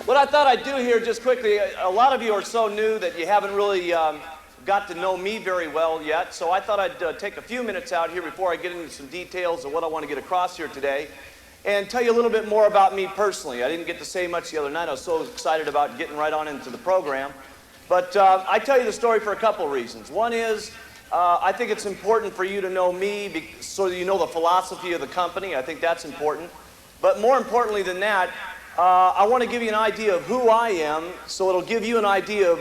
What I thought I'd do here just quickly, a lot of you are so new that you haven't really got to know me very well yet, so I thought I'd take a few minutes out here before I get into some details of what I want to get across here today and tell you a little bit more about me personally. I didn't get to say much the other night. I was so excited about getting right on into the program. But I tell you the story for a couple of reasons. One is I think it's important for you to know me so that you know the philosophy of the company. I think that's important. But more importantly than that, I want to give you an idea of who I am, so it'll give you an idea of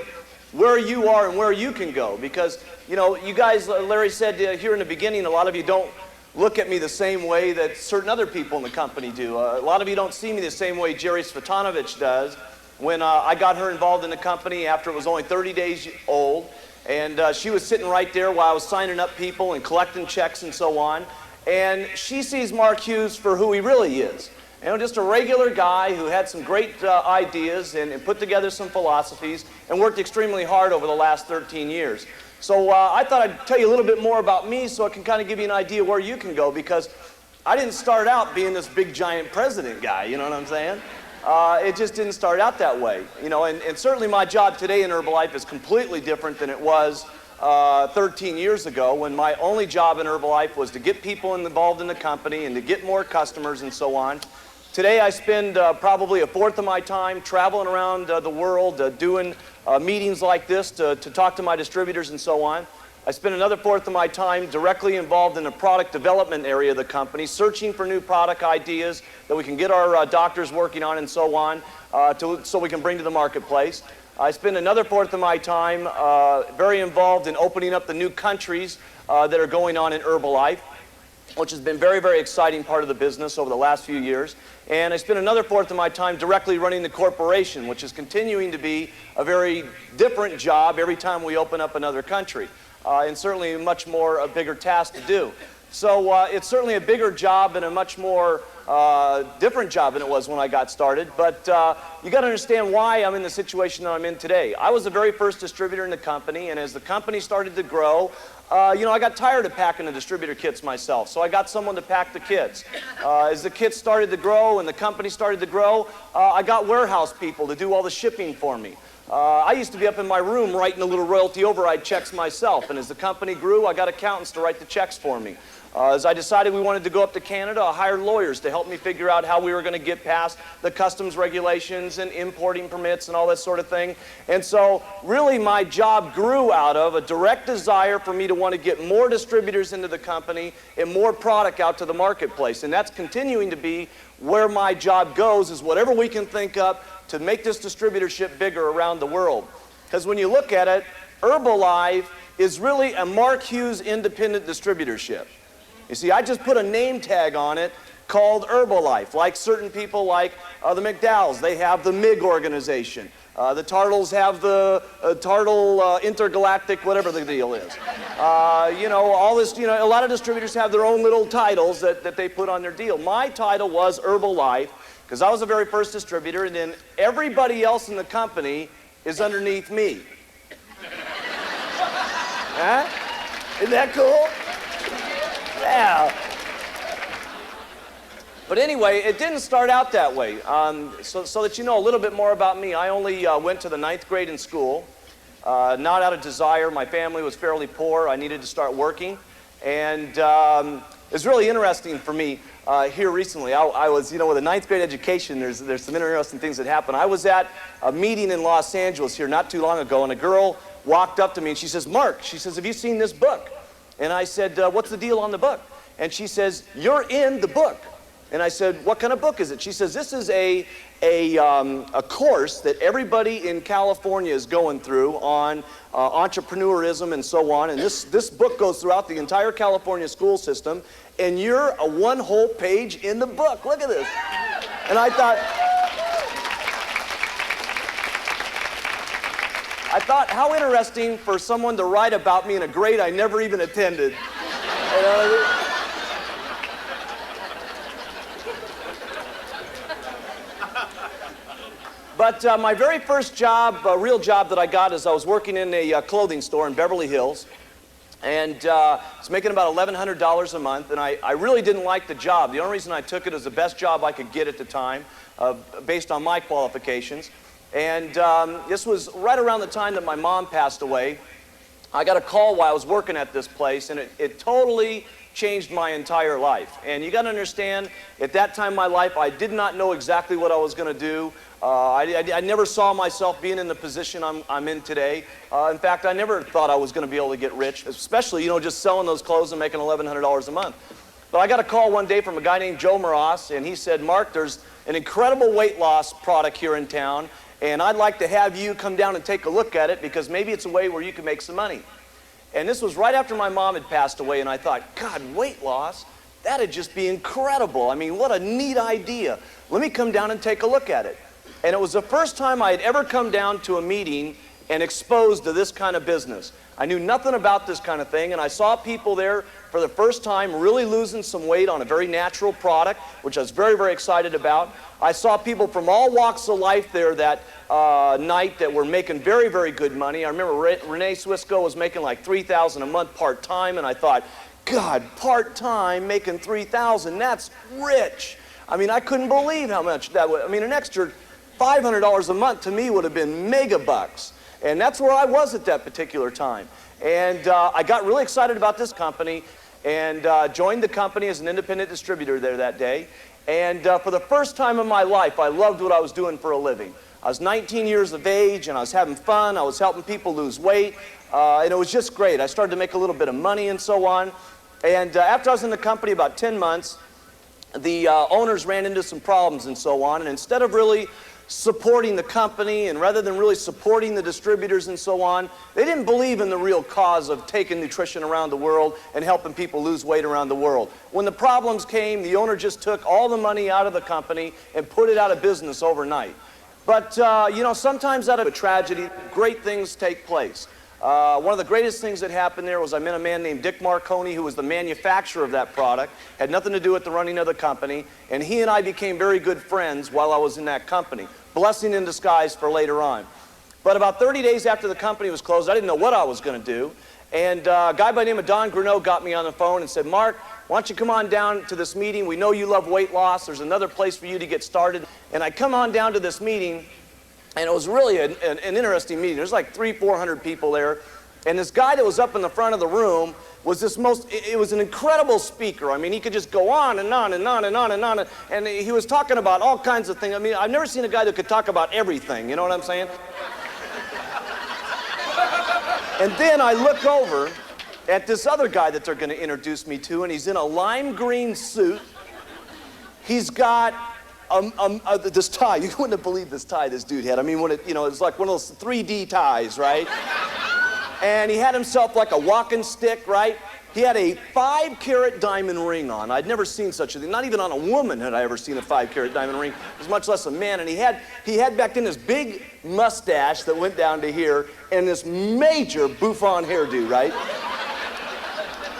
where you are and where you can go. Because, you know, you guys, Larry said here in the beginning, a lot of you don't look at me the same way that certain other people in the company do. A lot of you don't see me the same way Jerry Svetanovich does. When I got her involved in the company after it was only 30 days old, and she was sitting right there while I was signing up people and collecting checks and so on, and she sees Mark Hughes for who he really is. You know, just a regular guy who had some great ideas and put together some philosophies and worked extremely hard over the last 13 years. So I thought I'd tell you a little bit more about me so I can kind of give you an idea where you can go, because I didn't start out being this big giant president guy, you know what I'm saying? It just didn't start out that way, you know, and certainly my job today in Herbalife is completely different than it was 13 years ago, when my only job in Herbalife was to get people involved in the company and to get more customers and so on. Today I spend probably a fourth of my time traveling around the world doing meetings like this to talk to my distributors and so on. I spend another fourth of my time directly involved in the product development area of the company, searching for new product ideas that we can get our doctors working on and so on, so we can bring to the marketplace. I spend another fourth of my time very involved in opening up the new countries that are going on in Herbalife, which has been very, very exciting part of the business over the last few years. And I spend another fourth of my time directly running the corporation, which is continuing to be a very different job every time we open up another country. And certainly a much more a bigger task to do. So it's certainly a bigger job and a much more different job than it was when I got started. But you got to understand why I'm in the situation that I'm in today. I was the very first distributor in the company, and as the company started to grow, you know, I got tired of packing the distributor kits myself, so I got someone to pack the kits. As the kits started to grow and the company started to grow, I got warehouse people to do all the shipping for me. I used to be up in my room writing the little royalty override checks myself, and as the company grew, I got accountants to write the checks for me. As I decided we wanted to go up to Canada, I hired lawyers to help me figure out how we were going to get past the customs regulations and importing permits and all that sort of thing. And so really my job grew out of a direct desire for me to want to get more distributors into the company and more product out to the marketplace. And that's continuing to be where my job goes, is whatever we can think up to make this distributorship bigger around the world. Because when you look at it, Herbalife is really a Mark Hughes independent distributorship. You see, I just put a name tag on it called Herbalife. Like certain people like the McDowells, they have the MIG organization. The Tartles have the Tartle Intergalactic, whatever the deal is. You know, all this, you know, a lot of distributors have their own little titles that they put on their deal. My title was Herbalife, because I was the very first distributor, and then everybody else in the company is underneath me. Huh? Isn't that cool? Yeah. But anyway, it didn't start out that way. So that you know a little bit more about me, I only went to the 9th grade in school, not out of desire. My family was fairly poor. I needed to start working. And it was really interesting for me here recently. I was, you know, with a 9th grade education, there's some interesting things that happen. I was at a meeting in Los Angeles here not too long ago, and a girl walked up to me and she says, "Mark," she says, "have you seen this book?" And I said, "What's the deal on the book?" And she says, "You're in the book." And I said, "What kind of book is it?" She says, "This is a course that everybody in California is going through on entrepreneurism and so on. And this book goes throughout the entire California school system. And you're a one whole page in the book. Look at this." And I thought, how interesting for someone to write about me in a grade I never even attended. You know what I mean? But my very first job, real job that I got, is I was working in a clothing store in Beverly Hills. and was making about $1,100 a month, and I really didn't like the job. The only reason I took it was the best job I could get at the time, based on my qualifications. And this was right around the time that my mom passed away. I got a call while I was working at this place, and it totally changed my entire life. And you got to understand, at that time in my life, I did not know exactly what I was going to do. I never saw myself being in the position I'm in today. In fact, I never thought I was going to be able to get rich, especially, just selling those clothes and making $1,100 a month. But I got a call one day from a guy named Joe Maras, and he said, "Mark, there's an incredible weight loss product here in town, and I'd like to have you come down and take a look at it because maybe it's a way where you can make some money." And this was right after my mom had passed away, and I thought, God, weight loss? That'd just be incredible. I mean, what a neat idea. Let me come down and take a look at it. And it was the first time I had ever come down to a meeting and exposed to this kind of business. I knew nothing about this kind of thing, and I saw people there for the first time really losing some weight on a very natural product, which I was very, very excited about. I saw people from all walks of life there that night that were making very, very good money. I remember Renee Swisco was making like $3,000 a month part-time, and I thought, God, part-time making $3,000, that's rich. I mean, I couldn't believe how much that would. I mean, an extra $500 a month to me would have been mega bucks. And that's where I was at that particular time. And I got really excited about this company and joined the company as an independent distributor there that day. And for the first time in my life, I loved what I was doing for a living. I was 19 years of age, and I was having fun. I was helping people lose weight, and it was just great. I started to make a little bit of money and so on. And after I was in the company about 10 months, the owners ran into some problems and so on. And instead of really supporting the company, and rather than really supporting the distributors and so on, they didn't believe in the real cause of taking nutrition around the world and helping people lose weight around the world. When the problems came, the owner just took all the money out of the company and put it out of business overnight. But sometimes out of a tragedy, great things take place. One of the greatest things that happened there was I met a man named Dick Marconi, who was the manufacturer of that product, had nothing to do with the running of the company, and he and I became very good friends while I was in that company. Blessing in disguise for later on. But about 30 days after the company was closed, I didn't know what I was going to do, and a guy by the name of Don Gruneau got me on the phone and said, "Mark, why don't you come on down to this meeting? We know you love weight loss. There's another place for you to get started." And I come on down to this meeting, and it was really an interesting meeting. There's like 300-400 people there. And this guy that was up in the front of the room was it was an incredible speaker. I mean, he could just go on and on and on and on and on. And he was talking about all kinds of things. I mean, I've never seen a guy that could talk about everything. You know what I'm saying? And then I look over at this other guy that they're going to introduce me to, and he's in a lime green suit. He's got this tie. You wouldn't have believed this tie this dude had. I mean, it's like one of those 3D ties, right? And he had himself like a walking stick, right? He had a 5-carat diamond ring on. I'd never seen such a thing. Not even on a woman had I ever seen a 5-carat diamond ring, as much less a man. And he had back then this big mustache that went down to here and this major bouffant hairdo, right?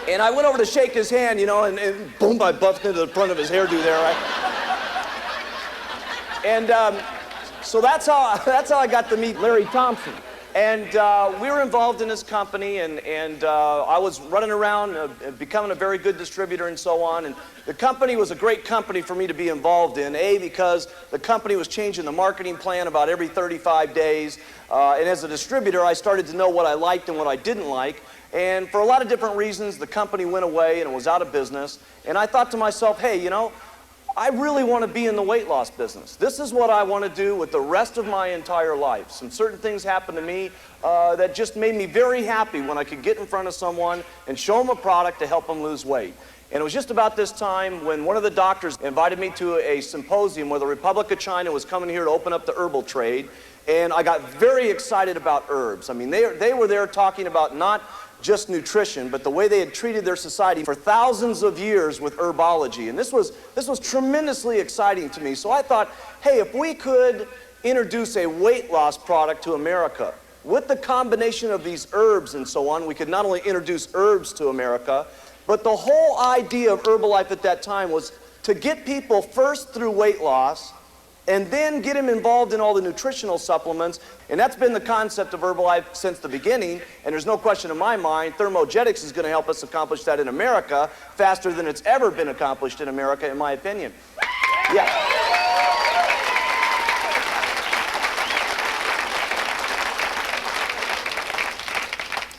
And I went over to shake his hand, and boom, I bumped into the front of his hairdo there, right? And so that's how I got to meet Larry Thompson. And we were involved in this company, and I was running around becoming a very good distributor and so on. And the company was a great company for me to be involved in, because the company was changing the marketing plan about every 35 days. And as a distributor, I started to know what I liked and what I didn't like. And for a lot of different reasons, the company went away and it was out of business. And I thought to myself, hey, I really want to be in the weight loss business. This is what I want to do with the rest of my entire life. Some certain things happened to me that just made me very happy when I could get in front of someone and show them a product to help them lose weight. And it was just about this time when one of the doctors invited me to a symposium where the Republic of China was coming here to open up the herbal trade. And I got very excited about herbs. I mean, they were there talking about not just nutrition, but the way they had treated their society for thousands of years with herbology. And this was tremendously exciting to me. So I thought, hey, if we could introduce a weight loss product to America, with the combination of these herbs and so on, we could not only introduce herbs to America, but the whole idea of Herbalife at that time was to get people first through weight loss, and then get him involved in all the nutritional supplements. And that's been the concept of Herbalife since the beginning. And there's no question in my mind, thermogenics is going to help us accomplish that in America faster than it's ever been accomplished in America, in my opinion. Yeah.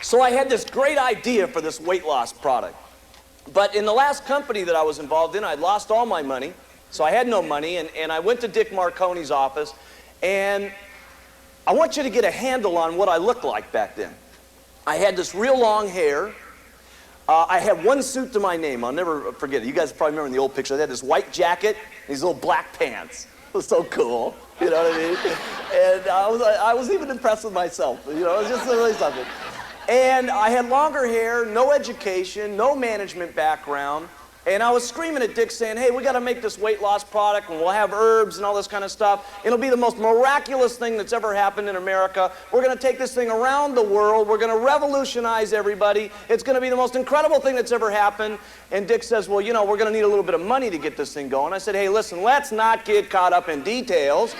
So I had this great idea for this weight loss product. But in the last company that I was involved in, I'd lost all my money. So I had no money, and I went to Dick Marconi's office, and I want you to get a handle on what I looked like back then. I had this real long hair. I had one suit to my name. I'll never forget it. You guys probably remember in the old picture, I had this white jacket, these little black pants. It was so cool, you know what I mean? And I was even impressed with myself, you know, it was just really something. And I had longer hair, no education, no management background. And I was screaming at Dick saying, hey, we got to make this weight loss product, and we'll have herbs and all this kind of stuff. It'll be the most miraculous thing that's ever happened in America. We're going to take this thing around the world. We're going to revolutionize everybody. It's going to be the most incredible thing that's ever happened. And Dick says, well, you know, we're going to need a little bit of money to get this thing going. I said, hey, listen, let's not get caught up in details.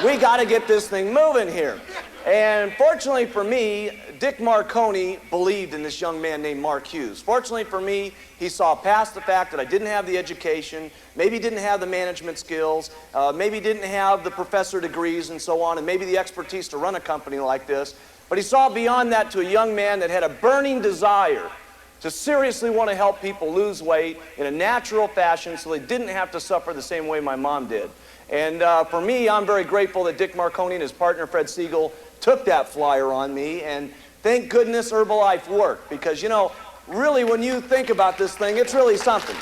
We got to get this thing moving here. And fortunately for me, Dick Marconi believed in this young man named Mark Hughes. Fortunately for me, he saw past the fact that I didn't have the education, maybe didn't have the management skills, maybe didn't have the professor degrees and so on, and maybe the expertise to run a company like this. But he saw beyond that to a young man that had a burning desire to seriously want to help people lose weight in a natural fashion so they didn't have to suffer the same way my mom did. And for me, I'm very grateful that Dick Marconi and his partner, Fred Siegel, took that flyer on me, and thank goodness Herbalife worked, because, you know, really when you think about this thing, it's really something.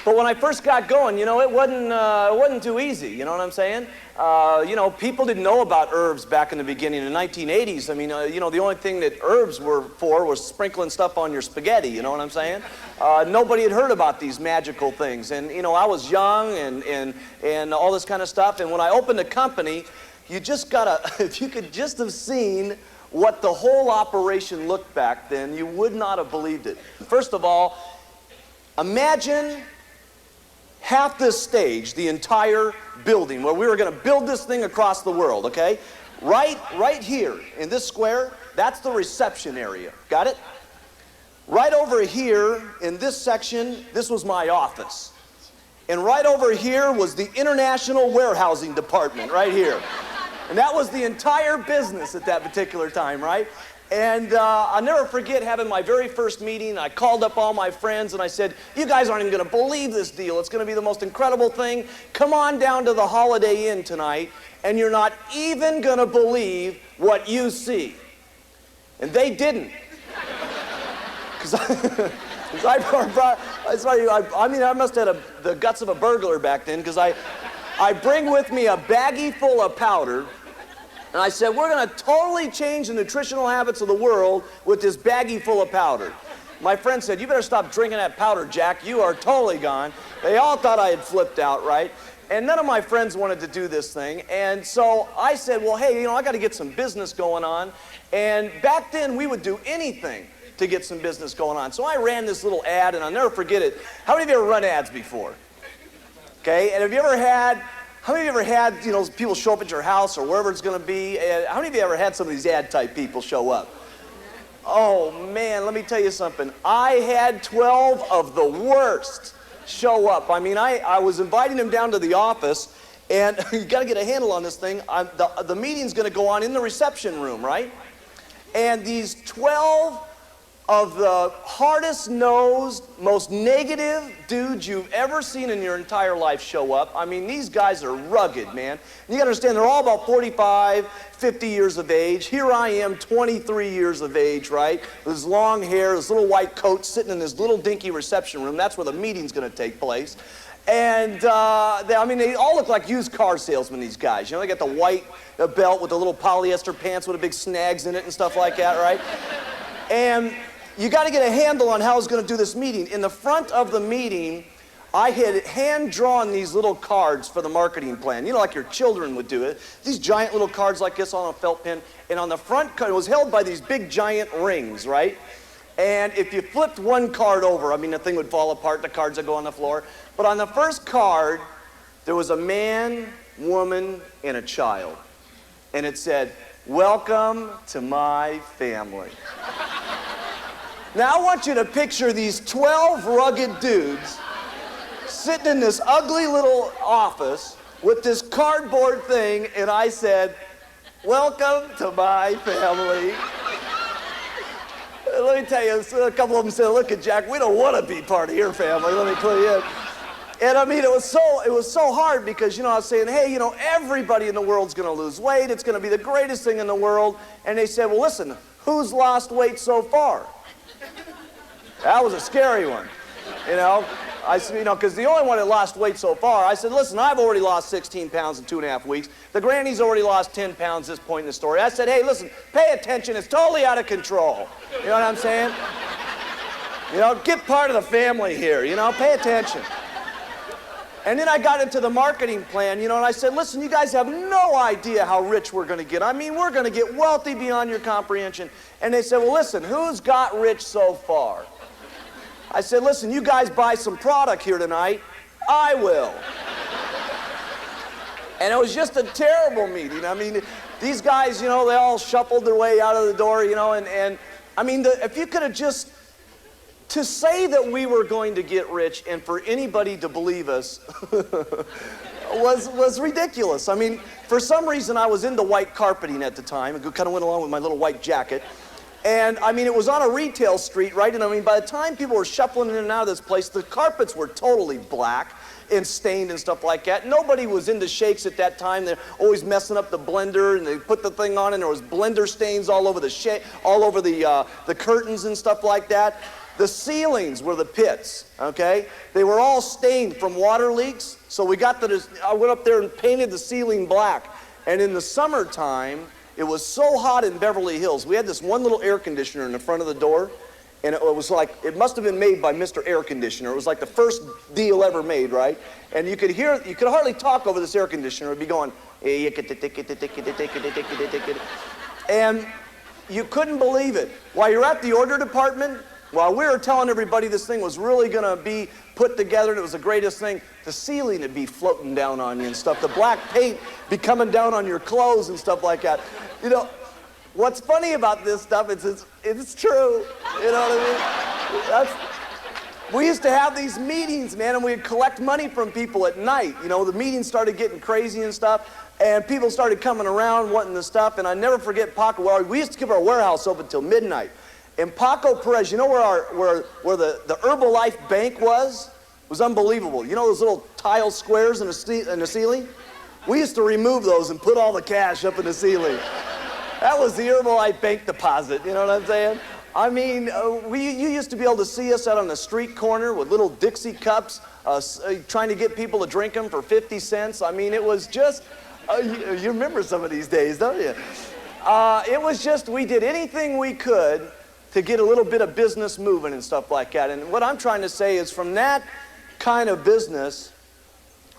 But when I first got going, you know, it wasn't too easy, you know what I'm saying? You know, people didn't know about herbs back in the beginning. In the 1980s, I mean, you know, the only thing that herbs were for was sprinkling stuff on your spaghetti, you know what I'm saying? Nobody had heard about these magical things. And, you know, I was young and all this kind of stuff. And when I opened a company, you just gotta, if you could just have seen what the whole operation looked back then, you would not have believed it. First of all, imagine half this stage, the entire building, where we were going to build this thing across the world, okay? Right here in this square, that's the reception area. Got it? Right over here in this section, this was my office. And right over here was the International Warehousing Department, right here. And that was the entire business at that particular time, right? And I'll never forget having my very first meeting. I called up all my friends and I said, you guys aren't even going to believe this deal. It's going to be the most incredible thing. Come on down to the Holiday Inn tonight, and you're not even going to believe what you see. And they didn't. Because I must have had the guts of a burglar back then, because I bring with me a baggie full of powder. And I said, we're going to totally change the nutritional habits of the world with this baggie full of powder. My friend said, you better stop drinking that powder, Jack. You are totally gone. They all thought I had flipped out, right? And none of my friends wanted to do this thing. And so I said, well, hey, you know, I got to get some business going on. And back then, we would do anything to get some business going on. So I ran this little ad, and I'll never forget it. How many of you ever run ads before? Okay, and have you ever had... How many of you ever had, you know, people show up at your house or wherever it's going to be? How many of you ever had some of these ad type people show up? Oh man, let me tell you something. I had 12 of the worst show up. I mean, I was inviting them down to the office, and you got to get a handle on this thing. The meeting's going to go on in the reception room, right? And these 12 of the hardest-nosed, most negative dudes you've ever seen in your entire life show up. I mean, these guys are rugged, man. And you gotta understand, they're all about 45, 50 years of age. Here I am, 23 years of age, right? With his long hair, his little white coat, sitting in this little dinky reception room. That's where the meeting's gonna take place. And, I mean, they all look like used car salesmen, these guys. You know, they got the white belt with the little polyester pants with the big snags in it and stuff like that, right? And you got to get a handle on how I was going to do this meeting. In the front of the meeting I had hand-drawn these little cards for the marketing plan, like your children would do it. These giant little cards like this on a felt pen, and on the front card, it was held by these big giant rings, right? And if you flipped one card over, the thing would fall apart, the cards would go on the floor. But on the first card, there was a man, woman, and a child. And it said, "Welcome to my family." Now I want you to picture these 12 rugged dudes sitting in this ugly little office with this cardboard thing, and I said, "Welcome to my family." Let me tell you, a couple of them said, "Look at Jack, we don't want to be part of your family, let me tell you." And it was so hard because, I was saying, "Hey, everybody in the world's going to lose weight. It's going to be the greatest thing in the world." And they said, "Well, listen, who's lost weight so far?" That was a scary one, I said, because the only one that lost weight so far, I said, "Listen, I've already lost 16 pounds in 2.5 weeks. The granny's already lost 10 pounds at this point in the story." I said, "Hey, listen, pay attention. It's totally out of control." You know what I'm saying? Get part of the family here, pay attention. And then I got into the marketing plan, and I said, "Listen, you guys have no idea how rich we're going to get. We're going to get wealthy beyond your comprehension." And they said, "Well, listen, who's got rich so far?" I said, "Listen, you guys buy some product here tonight, I will." And it was just a terrible meeting. These guys, they all shuffled their way out of the door, if you could have just, to say that we were going to get rich and for anybody to believe us was ridiculous. For some reason, I was into white carpeting at the time. It kind of went along with my little white jacket. And, it was on a retail street, right? And, by the time people were shuffling in and out of this place, the carpets were totally black and stained and stuff like that. Nobody was into shakes at that time. They're always messing up the blender, and they put the thing on, and there was blender stains all over the curtains and stuff like that. The ceilings were the pits, okay? They were all stained from water leaks. So I went up there and painted the ceiling black. And in the summertime, it was so hot in Beverly Hills. We had this one little air conditioner in the front of the door, and it was like, it must have been made by Mr. Air Conditioner. It was like the first deal ever made, right? And you could hardly talk over this air conditioner. It would be going, and you couldn't believe it. While you're at the order department, while we were telling everybody this thing was really going to be put together and it was the greatest thing, the ceiling would be floating down on you and stuff. The black paint be coming down on your clothes and stuff like that. What's funny about this stuff is it's true. You know what I mean? We used to have these meetings, man, and we'd collect money from people at night. The meetings started getting crazy and stuff, and people started coming around wanting the stuff, and I never forget Paco. We used to keep our warehouse open till midnight. And Paco Perez, where the Herbalife bank was? It was unbelievable. Those little tile squares in the ceiling? We used to remove those and put all the cash up in the ceiling. That was the Herbalife bank deposit, you know what I'm saying? You used to be able to see us out on the street corner with little Dixie cups, trying to get people to drink them for 50 cents. It was just, you remember some of these days, don't you? It was just, we did anything we could to get a little bit of business moving and stuff like that. And what I'm trying to say is from that kind of business,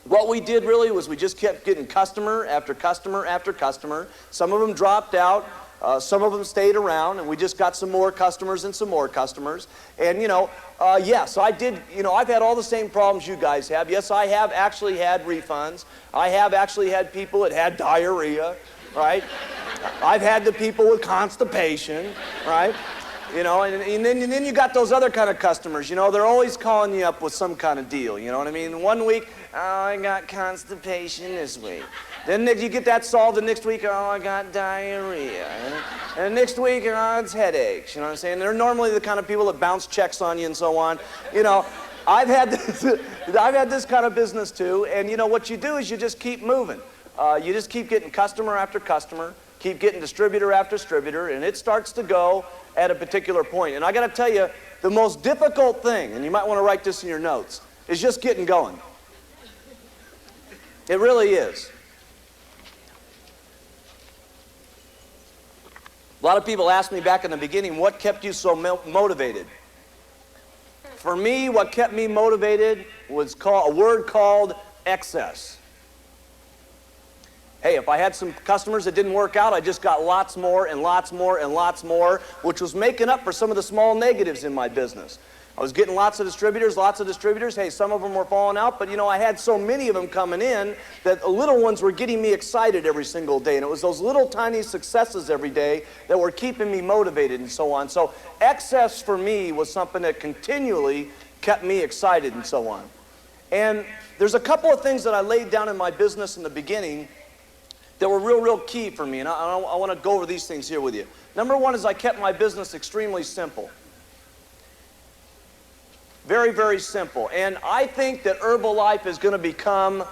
what we did really was we just kept getting customer after customer after customer. Some of them dropped out. Some of them stayed around, and we just got some more customers and some more customers. And, so I did, I've had all the same problems you guys have. Yes, I have actually had refunds. I have actually had people that had diarrhea, right? I've had the people with constipation, right? And then you got those other kind of customers, they're always calling you up with some kind of deal, you know what I mean? One week, "Oh, I got constipation this week." Then you get that solved, the next week, "Oh, I got diarrhea." And the next week, "Oh, it's headaches," you know what I'm saying? They're normally the kind of people that bounce checks on you and so on. I've had this kind of business too, and what you do is you just keep moving. You just keep getting customer after customer, keep getting distributor after distributor, and it starts to go at a particular point. And I got to tell you, the most difficult thing, and you might want to write this in your notes, is just getting going. It really is. A lot of people asked me back in the beginning, what kept you so motivated? For me, what kept me motivated was a word called excess. Hey, if I had some customers that didn't work out, I just got lots more and lots more and lots more, which was making up for some of the small negatives in my business. I was getting lots of distributors. Hey, some of them were falling out, but I had so many of them coming in that the little ones were getting me excited every single day. And it was those little tiny successes every day that were keeping me motivated and so on. So excess for me was something that continually kept me excited and so on. And there's a couple of things that I laid down in my business in the beginning that were real key for me. And I want to go over these things here with you. Number one is I kept my business extremely simple. Very simple. And I think that Herbalife is going to become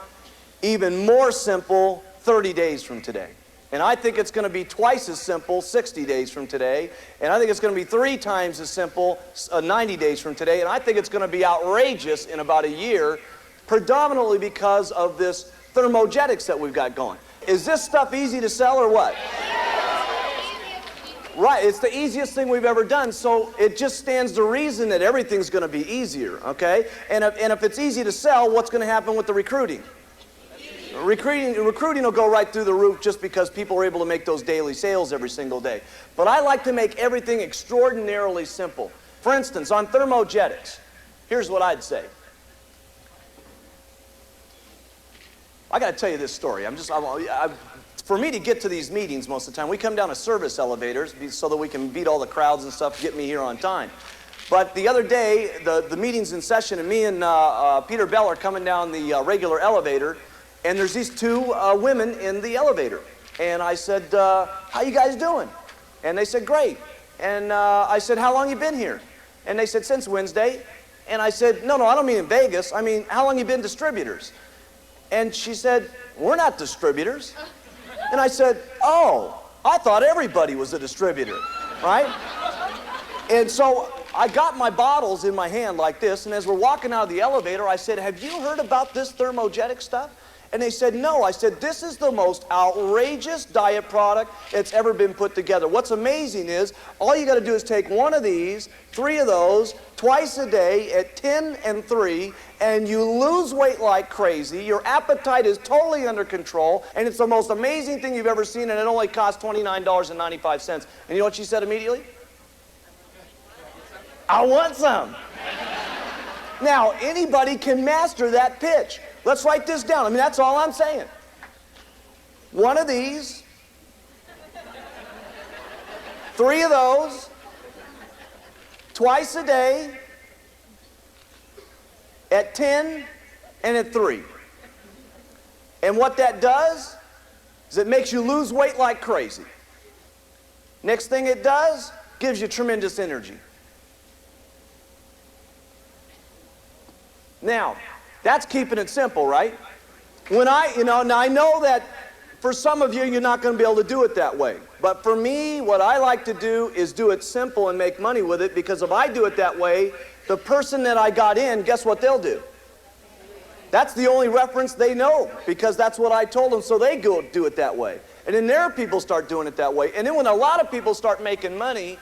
even more simple 30 days from today. And I think it's going to be twice as simple 60 days from today. And I think it's going to be 3 times as simple 90 days from today. And I think it's going to be outrageous in about a year, predominantly because of this thermogenics that we've got going. Is this stuff easy to sell or what? Right, it's the easiest thing we've ever done, so it just stands to reason that everything's going to be easier, okay? And if it's easy to sell, what's going to happen with the recruiting? Recruiting will go right through the roof just because people are able to make those daily sales every single day. But I like to make everything extraordinarily simple. For instance, on thermogenics, here's what I'd say. I got to tell you this story. For me to get to these meetings most of the time, we come down to service elevators so that we can beat all the crowds and stuff to get me here on time. But the other day, the meeting's in session, and me and Peter Bell are coming down the regular elevator, and there's these 2 women in the elevator. And I said, how you guys doing? And they said, great. And I said, how long you been here? And they said, since Wednesday. And I said, no, I don't mean in Vegas. I mean, how long you been distributors? And she said, we're not distributors. And I said, oh, I thought everybody was a distributor, right? And so I got my bottles in my hand like this, and as we're walking out of the elevator, I said, have you heard about this thermogenic stuff? And they said, no. I said, this is the most outrageous diet product that's ever been put together. What's amazing is all you got to do is take 1 of these, 3 of those, twice a day at 10 and 3, and you lose weight like crazy. Your appetite is totally under control, and it's the most amazing thing you've ever seen, and it only costs $29.95. And you know what she said immediately? I want some. Now, anybody can master that pitch. Let's write this down. I mean, that's all I'm saying. 1 of these, 3 of those, twice a day, at 10 and at 3. And what that does is it makes you lose weight like crazy. Next thing it does, gives you tremendous energy. Now, that's keeping it simple, right? Now I know that for some of you, you're not going to be able to do it that way. But for me, what I like to do is do it simple and make money with it, because if I do it that way, the person that I got in, guess what they'll do? That's the only reference they know, because that's what I told them, so they go do it that way. And then their people start doing it that way. And then when a lot of people start making money,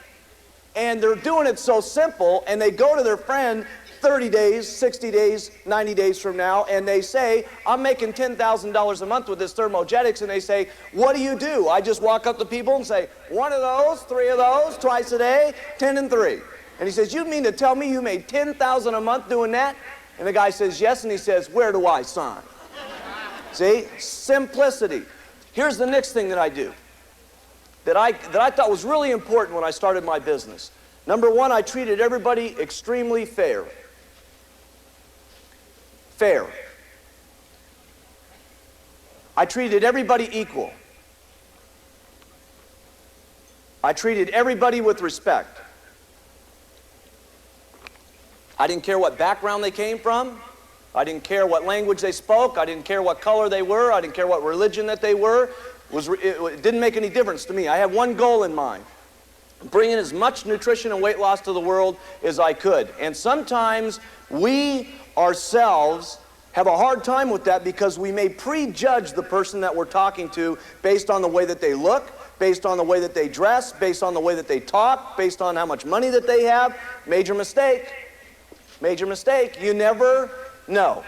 and they're doing it so simple, and they go to their friend 30 days, 60 days, 90 days from now, and they say, I'm making $10,000 a month with this thermogenics, and they say, what do? I just walk up to people and say, 1 of those, 3 of those, twice a day, 10 and 3. And he says, you mean to tell me you made $10,000 a month doing that? And the guy says, yes, and he says, where do I sign? See? Simplicity. Here's the next thing that I do that I thought was really important when I started my business. Number 1, I treated everybody extremely fair. Fair. I treated everybody equal. I treated everybody with respect. I didn't care what background they came from. I didn't care what language they spoke. I didn't care what color they were. I didn't care what religion that they were. It didn't make any difference to me. I had one goal in mind: bring in as much nutrition and weight loss to the world as I could. And sometimes we ourselves have a hard time with that, because we may prejudge the person that we're talking to based on the way that they look, based on the way that they dress, based on the way that they talk, based on how much money that they have. Major mistake. Major mistake. You never know.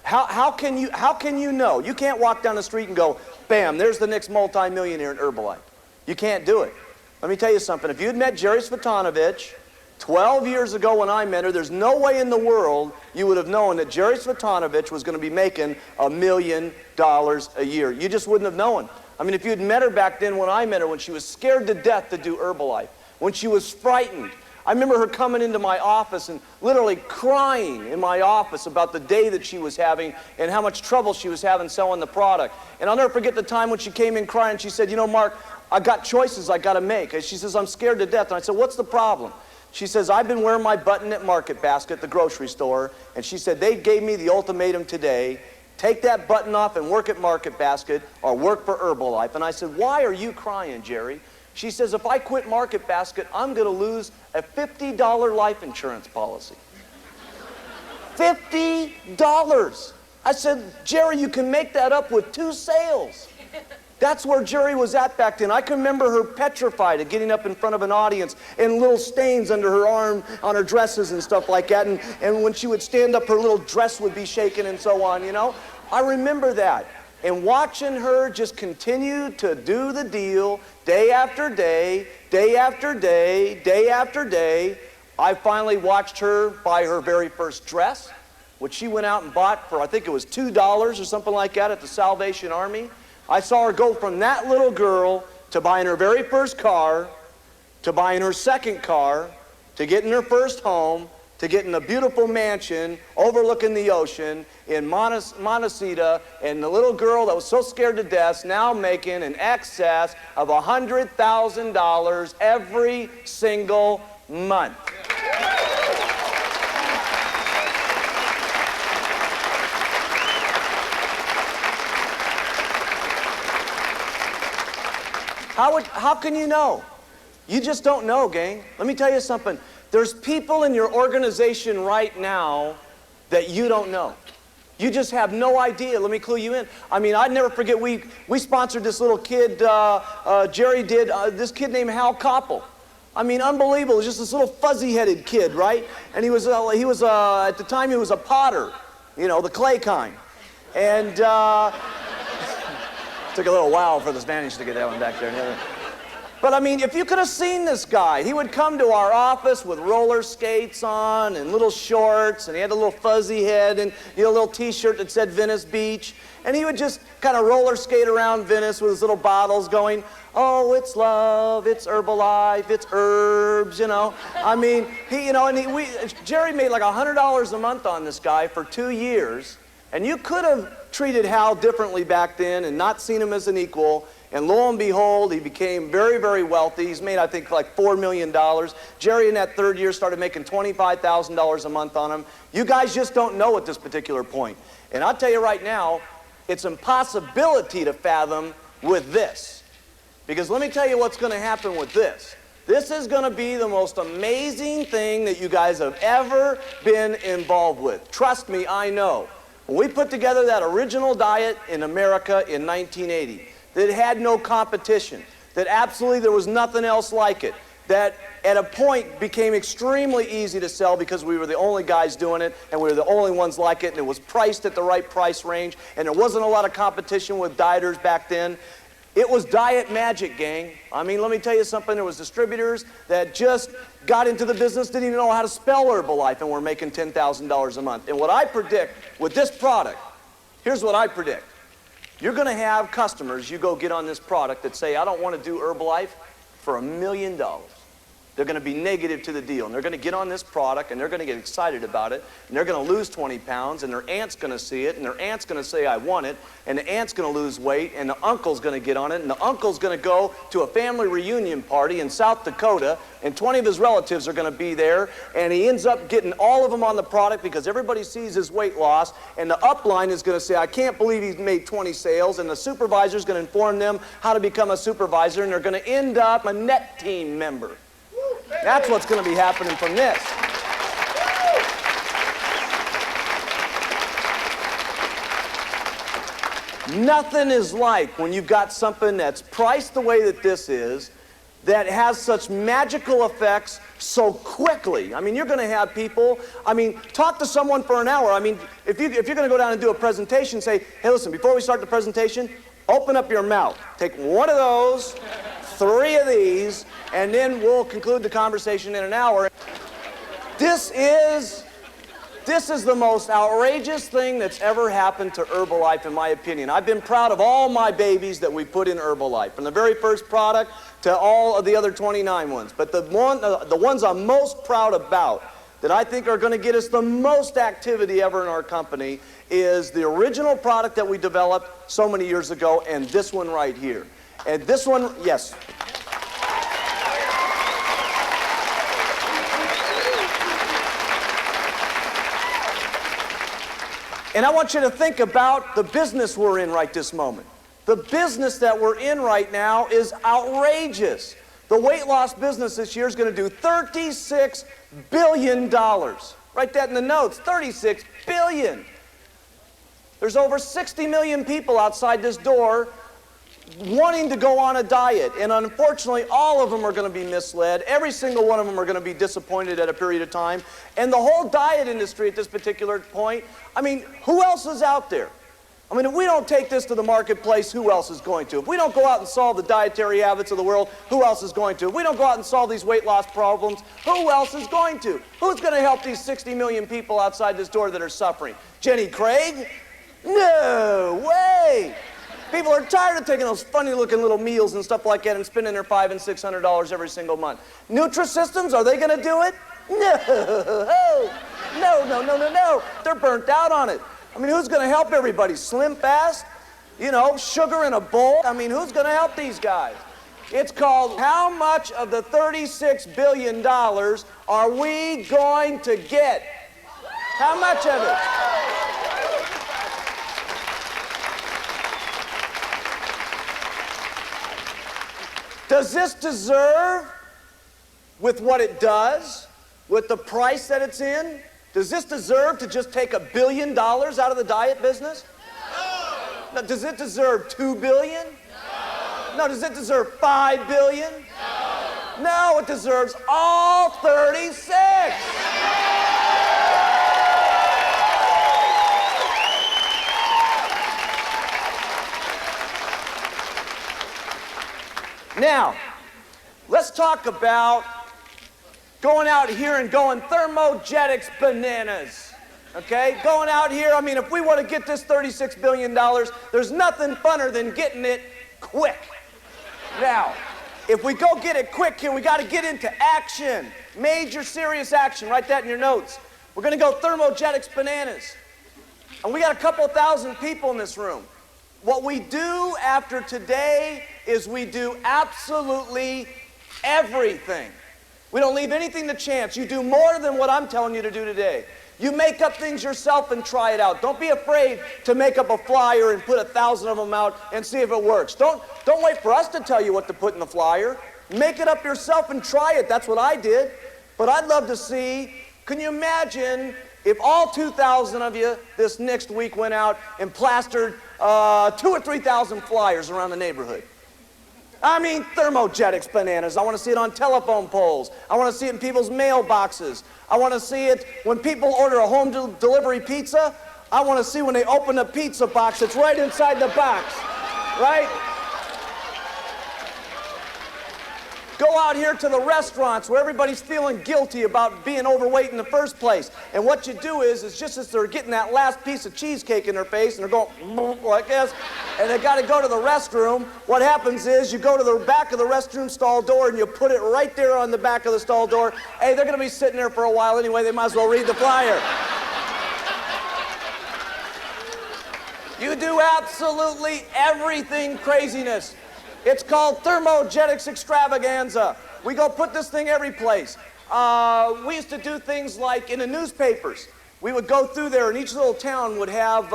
How can you know? You can't walk down the street and go, bam, there's the next multimillionaire in Herbalife. You can't do it. Let me tell you something. If you'd met Jerry Svetanovich 12 years ago when I met her, there's no way in the world you would have known that Jerry Svetanovich was going to be making $1 million a year. You just wouldn't have known. I mean, if you'd met her back then when I met her, when she was scared to death to do Herbalife, when she was frightened. I remember her coming into my office and literally crying in my office about the day that she was having and how much trouble she was having selling the product. And I'll never forget the time when she came in crying. She said, you know, Mark, I got choices I got to make. And she says, I'm scared to death. And I said, what's the problem? She says, I've been wearing my button at Market Basket at the grocery store. And she said, they gave me the ultimatum today. Take that button off and work at Market Basket or work for Herbalife. And I said, why are you crying, Jerry? She says, if I quit Market Basket, I'm going to lose a $50 life insurance policy. $50. I said, Jerry, you can make that up with 2 sales. That's where Jerry was at back then. I can remember her petrified of getting up in front of an audience and little stains under her arm on her dresses and stuff like that. And when she would stand up, her little dress would be shaking and so on, you know. I remember that. And watching her just continue to do the deal day after day, day after day, day after day, I finally watched her buy her very first dress, which she went out and bought for, I think it was $2 or something like that at the Salvation Army. I saw her go from that little girl to buying her very first car, to buying her second car, to getting her first home, to getting a beautiful mansion overlooking the ocean in Montecito, and the little girl that was so scared to death now making an excess of $100,000 every single month. How can you know? You just don't know, gang. Let me tell you something. There's people in your organization right now that you don't know. You just have no idea. Let me clue you in. I mean, I'd never forget, we sponsored this little kid, Jerry did, this kid named Hal Koppel. I mean, unbelievable. He was just this little fuzzy-headed kid, right? And he was at the time, he was a potter, you know, the clay kind. And took a little while for the Spanish to get that one back there. But I mean, if you could have seen this guy, he would come to our office with roller skates on and little shorts, and he had a little fuzzy head and a little t-shirt that said Venice Beach. And he would just kind of roller skate around Venice with his little bottles going, oh, it's love, it's Herbalife, it's herbs, you know. I mean, Jerry made like $100 a month on this guy for 2 years. And you could have treated Hal differently back then and not seen him as an equal. And lo and behold, he became very, very wealthy. He's made, I think, like $4 million. Jerry, in that 3rd year, started making $25,000 a month on him. You guys just don't know at this particular point. And I'll tell you right now, it's an impossibility to fathom with this. Because let me tell you what's going to happen with this. This is going to be the most amazing thing that you guys have ever been involved with. Trust me, I know. When we put together that original diet in America in 1980, that had no competition, that absolutely there was nothing else like it, that at a point became extremely easy to sell because we were the only guys doing it and we were the only ones like it, and it was priced at the right price range, and there wasn't a lot of competition with dieters back then. It was diet magic, gang. I mean, let me tell you something. There was distributors that just got into the business, didn't even know how to spell Herbalife, and were making $10,000 a month. And what I predict with this product, here's what I predict. You're going to have customers, you go get on this product, that say, I don't want to do Herbalife for $1 million. They're going to be negative to the deal, and they're going to get on this product, and they're going to get excited about it, and they're going to lose 20 pounds, and their aunt's going to see it, and their aunt's going to say, I want it, and the aunt's going to lose weight, and the uncle's going to get on it, and the uncle's going to go to a family reunion party in South Dakota, and 20 of his relatives are going to be there, and he ends up getting all of them on the product because everybody sees his weight loss, and the upline is going to say, I can't believe he's made 20 sales, and the supervisor's going to inform them how to become a supervisor, and they're going to end up a net team member. That's what's going to be happening from this. Nothing is like when you've got something that's priced the way that this is, that has such magical effects so quickly. I mean, you're going to have people, I mean, talk to someone for an hour. I mean, if you're going to go down and do a presentation, say, hey, listen, before we start the presentation, open up your mouth. Take one of those, 3 of these, and then we'll conclude the conversation in an hour. This is the most outrageous thing that's ever happened to Herbalife, in my opinion. I've been proud of all my babies that we put in Herbalife, from the very first product to all of the other 29 ones. But the ones I'm most proud about, that I think are going to get us the most activity ever in our company, is the original product that we developed so many years ago, and this one right here. And this one, yes. And I want you to think about the business we're in right this moment. The business that we're in right now is outrageous. The weight loss business this year is going to do $36 billion. Write that in the notes, $36 billion. There's over 60 million people outside this door wanting to go on a diet, and unfortunately all of them are going to be misled. Every single one of them are going to be disappointed at a period of time. And the whole diet industry at this particular point, I mean, who else is out there? I mean, if we don't take this to the marketplace, who else is going to? If we don't go out and solve the dietary habits of the world, who else is going to? If we don't go out and solve these weight loss problems, who else is going to? Who's going to help these 60 million people outside this door that are suffering? Jenny Craig? No way! People are tired of taking those funny-looking little meals and stuff like that and spending their $500 and $600 every single month. Nutrisystems, are they going to do it? No! No. They're burnt out on it. I mean, who's going to help everybody? Slim Fast? You know, sugar in a bowl? I mean, who's going to help these guys? It's called, how much of the $36 billion are we going to get? How much of it? Does this deserve, with what it does, with the price that it's in, does this deserve to just take $1 billion out of the diet business? No. Does it deserve $2 billion? No. Does it deserve $5 billion? No, it deserves all 36. Now, let's talk about going out here and going thermogenics bananas, okay? Going out here, I mean, if we want to get this $36 billion, there's nothing funner than getting it quick. Now, if we go get it quick here, we got to get into action, major serious action. Write that in your notes. We're going to go thermogenics bananas. And we got a couple thousand people in this room. What we do after today is we do absolutely everything. We don't leave anything to chance. You do more than what I'm telling you to do today. You make up things yourself and try it out. Don't be afraid to make up a flyer and put 1,000 of them out and see if it works. Don't wait for us to tell you what to put in the flyer. Make it up yourself and try it. That's what I did. But I'd love to see, can you imagine if all 2,000 of you this next week went out and plastered 2,000 or 3,000 flyers around the neighborhood? I mean, thermogenics bananas. I want to see it on telephone poles. I want to see it in people's mailboxes. I want to see it when people order a home delivery pizza. I want to see when they open a pizza box, it's right inside the box, right? Go out here to the restaurants where everybody's feeling guilty about being overweight in the first place. And what you do is just as they're getting that last piece of cheesecake in their face and they're going like this, and they got to go to the restroom, what happens is you go to the back of the restroom stall door and you put it right there on the back of the stall door. Hey, they're going to be sitting there for a while anyway. They might as well read the flyer. You do absolutely everything craziness. It's called Thermogenics Extravaganza. We go put this thing every place. We used to do things like in the newspapers. We would go through there and each little town would have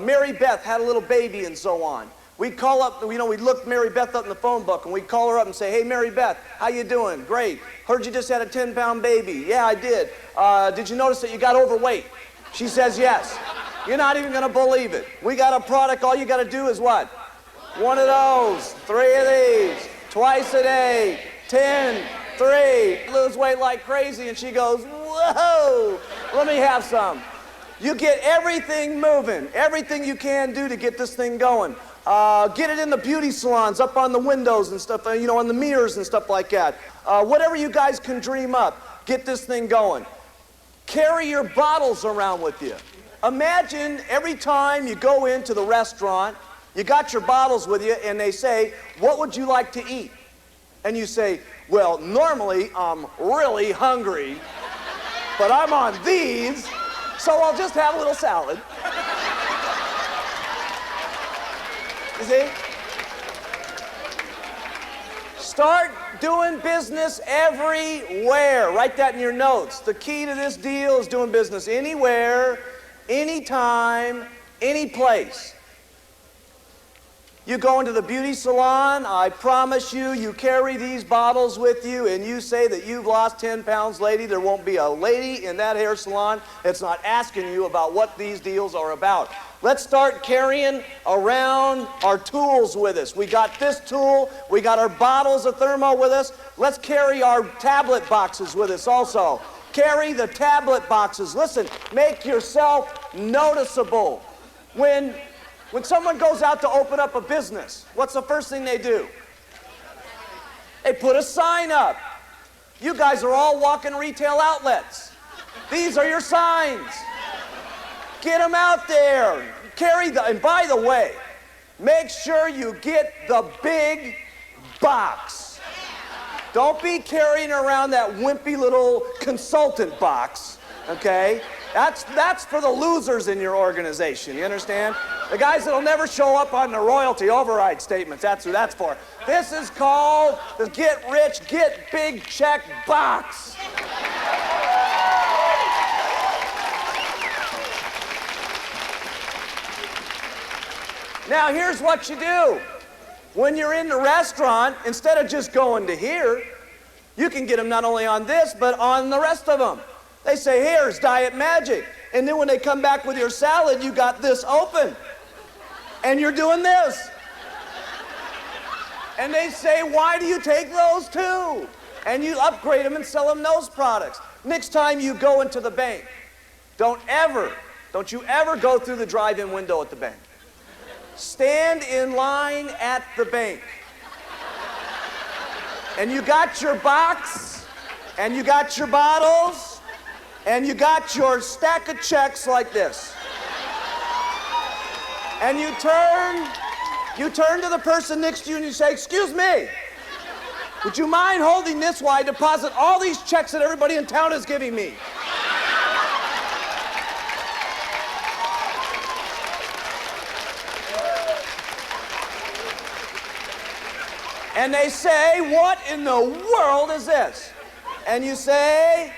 Mary Beth had a little baby and so on. We'd call up, we'd look Mary Beth up in the phone book and we'd call her up and say, hey, Mary Beth, how you doing? Great. Heard you just had a 10-pound baby. Yeah, I did. Did you notice that you got overweight? She says yes. You're not even going to believe it. We got a product, all you got to do is what? One of those, 3 of these, twice a day, 10, 3, lose weight like crazy. And she goes, whoa, let me have some. You get everything moving, everything you can do to get this thing going. Get it in the beauty salons, up on the windows and stuff, on the mirrors and stuff like that. Whatever you guys can dream up, get this thing going. Carry your bottles around with you. Imagine every time you go into the restaurant, you got your bottles with you, and they say, what would you like to eat? And you say, well, normally I'm really hungry, but I'm on these, so I'll just have a little salad. You see? Start doing business everywhere. Write that in your notes. The key to this deal is doing business anywhere, anytime, any place. You go into the beauty salon, I promise you, you carry these bottles with you and you say that you've lost 10 pounds, lady. There won't be a lady in that hair salon that's not asking you about what these deals are about. Let's start carrying around our tools with us. We got this tool, we got our bottles of Thermo with us. Let's carry our tablet boxes with us also. Carry the tablet boxes. Listen, make yourself noticeable. When someone goes out to open up a business, what's the first thing they do? They put a sign up. You guys are all walking retail outlets. These are your signs. Get them out there. And by the way, make sure you get the big box. Don't be carrying around that wimpy little consultant box, okay? That's for the losers in your organization, you understand? The guys that'll never show up on the royalty override statements, that's who that's for. This is called the Get Rich, Get Big Check box. Now here's what you do. When you're in the restaurant, instead of just going to here, you can get them not only on this, but on the rest of them. They say, here's Diet Magic. And then when they come back with your salad, you got this open. And you're doing this. And they say, why do you take those too? And you upgrade them and sell them those products. Next time you go into the bank, don't you ever go through the drive-in window at the bank. Stand in line at the bank. And you got your box, and you got your bottles, and you got your stack of checks like this. And you turn to the person next to you and you say, excuse me, would you mind holding this while I deposit all these checks that everybody in town is giving me? And they say, what in the world is this? And you say,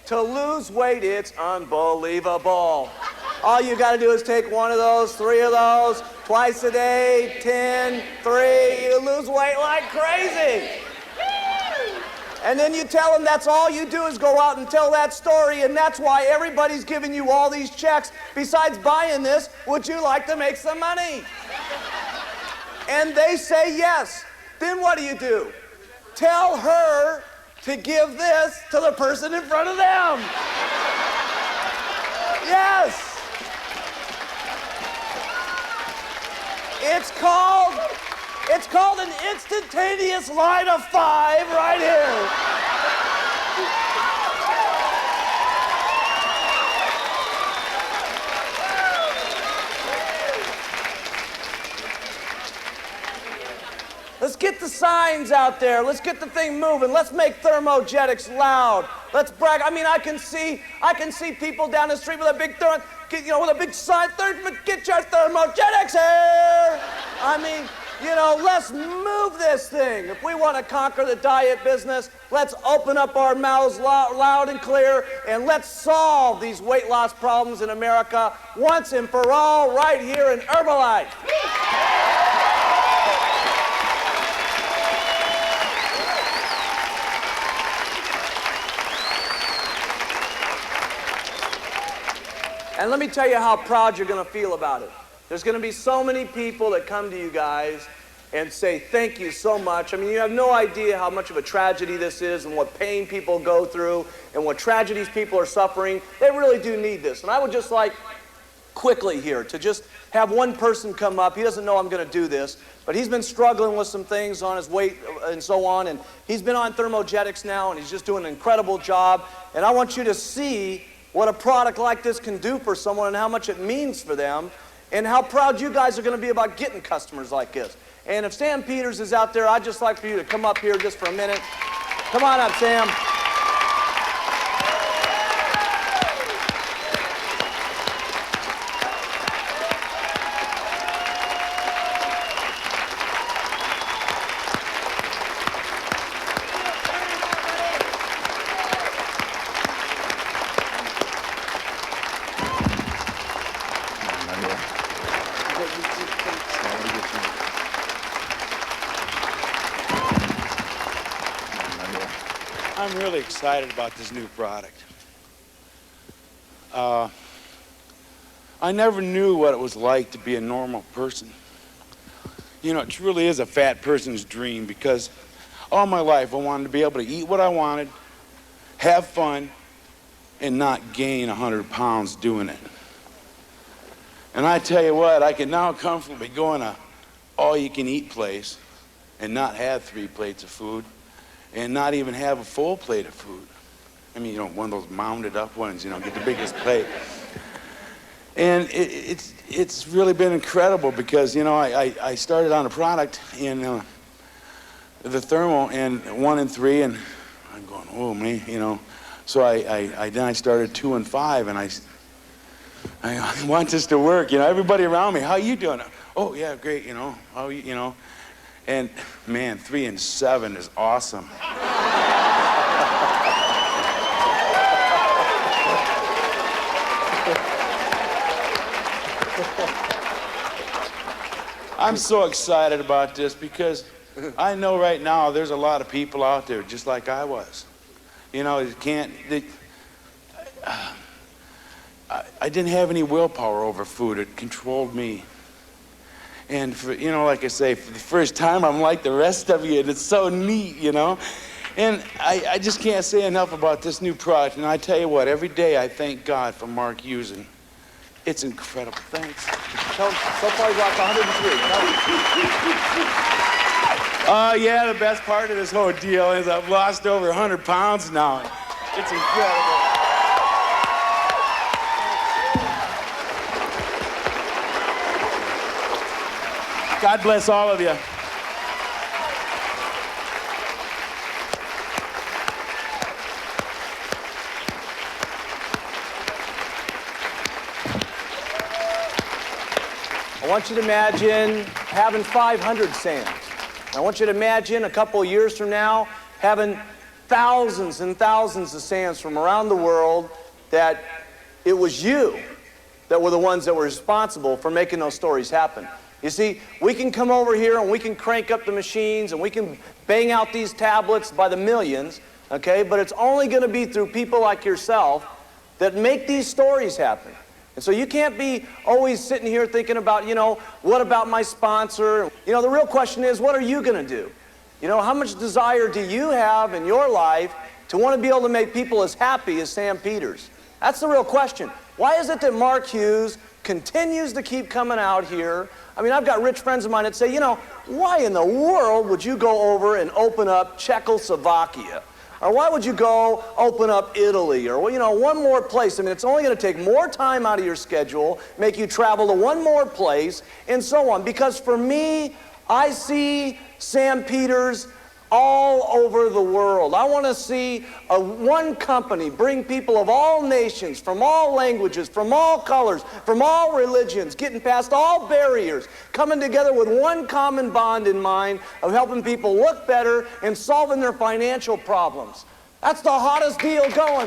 to lose weight, it's unbelievable. All you got to do is take one of those, 3 of those, twice a day, 10, 3, you lose weight like crazy. And then you tell them that's all you do is go out and tell that story, and that's why everybody's giving you all these checks. Besides buying this, would you like to make some money? And they say yes. Then what do? Tell her to give this to the person in front of them. Yes. It's called an instantaneous line of 5 right here. Let's get the signs out there. Let's get the thing moving. Let's make thermogenics loud. Let's brag. I mean, I can see people down the street with a big with a big sign. Get your thermogenics here. I mean, let's move this thing. If we want to conquer the diet business, let's open up our mouths loud and clear, and let's solve these weight loss problems in America once and for all right here in Herbalife. And let me tell you how proud you're going to feel about it. There's going to be so many people that come to you guys and say thank you so much. I mean, you have no idea how much of a tragedy this is and what pain people go through and what tragedies people are suffering. They really do need this. And I would just like quickly here to just have one person come up. He doesn't know I'm going to do this, but he's been struggling with some things on his weight and so on, and he's been on thermogenics now, and he's just doing an incredible job. And I want you to see what a product like this can do for someone and how much it means for them and how proud you guys are going to be about getting customers like this. And if Sam Peters is out there, I'd just like for you to come up here just for a minute. Come on up, Sam. I'm really excited about this new product. I never knew what it was like to be a normal person. You know, it truly is a fat person's dream because all my life I wanted to be able to eat what I wanted, have fun, and not gain 100 pounds doing it. And I tell you what, I can now comfortably go in a all-you-can-eat place and not have 3 plates of food and not even have a full plate of food. I mean, you know, one of those mounded up ones, you know, get the biggest plate. And it's really been incredible because, you know, I started on a product in the Thermo and 1 and 3, and I'm going, oh man, you know. So then I started 2 and 5, and I want this to work. You know, everybody around me, how you doing? Oh yeah, great. You know, how you know. And man, 3 and 7 is awesome. I'm so excited about this because I know right now there's a lot of people out there just like I was. You know, I didn't have any willpower over food. It controlled me. And for, you know, like I say, for the first time, I'm like the rest of you, and it's so neat, you know? And I just can't say enough about this new product. And I tell you what, every day I thank God for Mark Hughes, and it's incredible. Thanks. So far, he's lost 103. Yeah, the best part of this whole deal is I've lost over 100 pounds now. It's incredible. God bless all of you. I want you to imagine having 500 Sams. I want you to imagine a couple of years from now having thousands and thousands of Sams from around the world that it was you that were the ones that were responsible for making those stories happen. You see, we can come over here and we can crank up the machines and we can bang out these tablets by the millions, okay? But it's only going to be through people like yourself that make these stories happen. And so you can't be always sitting here thinking about, you know, what about my sponsor? You know, the real question is, what are you going to do? You know, how much desire do you have in your life to want to be able to make people as happy as Sam Peters? That's the real question. Why is it that Mark Hughes continues to keep coming out here? I mean, I've got rich friends of mine that say, you know, why in the world would you go over and open up Czechoslovakia? Or why would you go open up Italy? Or, you know, one more place. I mean, it's only going to take more time out of your schedule, make you travel to one more place, and so on. Because for me, I see Sam Peters all over the world. I want to see one company bring people of all nations, from all languages, from all colors, from all religions, getting past all barriers, coming together with one common bond in mind of helping people look better and solving their financial problems. That's the hottest deal going.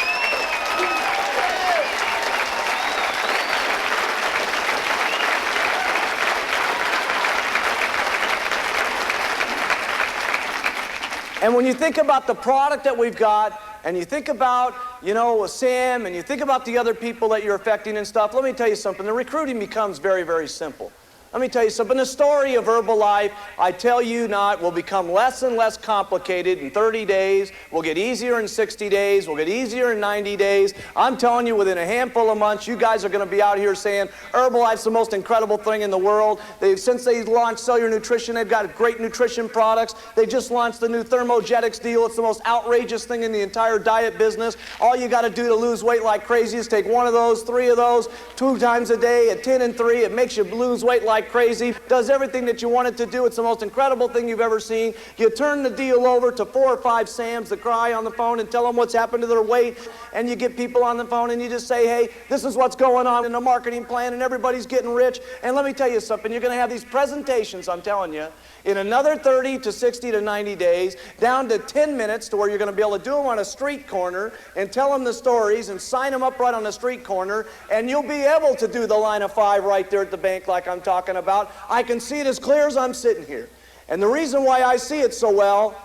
And when you think about the product that we've got, and you think about, you know, Sam, and you think about the other people that you're affecting and stuff, let me tell you something. The recruiting becomes very, very simple. Let me tell you something. The story of Herbalife, I tell you not, will become less and less complicated in 30 days. Will get easier in 60 days. Will get easier in 90 days. I'm telling you, within a handful of months, you guys are going to be out here saying Herbalife's the most incredible thing in the world. Since they launched Cellular Nutrition, they've got great nutrition products. They just launched the new Thermogenics deal. It's the most outrageous thing in the entire diet business. All you got to do to lose weight like crazy is take one of those, 3 of those, 2 times a day at 10 and 3. It makes you lose weight like crazy. Does everything that you want it to do. It's the most incredible thing you've ever seen. You turn the deal over to 4 or 5 Sams that cry on the phone and tell them what's happened to their weight, and you get people on the phone and you just say, hey, this is what's going on in the marketing plan, and everybody's getting rich. And let me tell you something, you're going to have these presentations, I'm telling you, in another 30 to 60 to 90 days, down to 10 minutes, to where you're going to be able to do them on a street corner and tell them the stories and sign them up right on the street corner, and you'll be able to do the line of 5 right there at the bank like I'm talking about. I can see it as clear as I'm sitting here. And the reason why I see it so well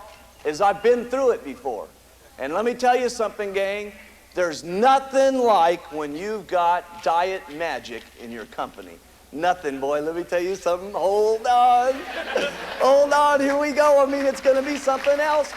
is I've been through it before. And let me tell you something, gang, there's nothing like when you've got diet magic in your company. Nothing, boy. Let me tell you something. Hold on. Hold on. Here we go. I mean, it's going to be something else.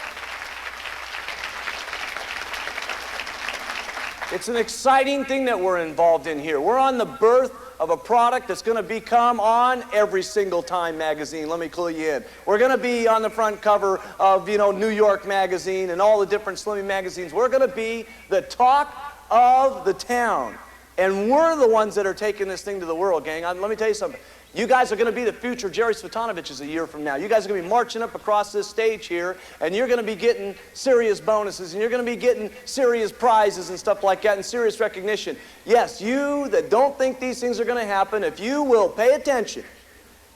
It's an exciting thing that we're involved in here. We're on the birth of a product that's going to become on every single Time magazine. Let me clue you in. We're going to be on the front cover of, New York Magazine and all the different slimming magazines. We're going to be the talk of the town. And we're the ones that are taking this thing to the world, gang. Let me tell you something. You guys are going to be the future Jerry Svetanoviches a year from now. You guys are going to be marching up across this stage here, and you're going to be getting serious bonuses, and you're going to be getting serious prizes and stuff like that, and serious recognition. Yes, you that don't think these things are going to happen, if you will pay attention,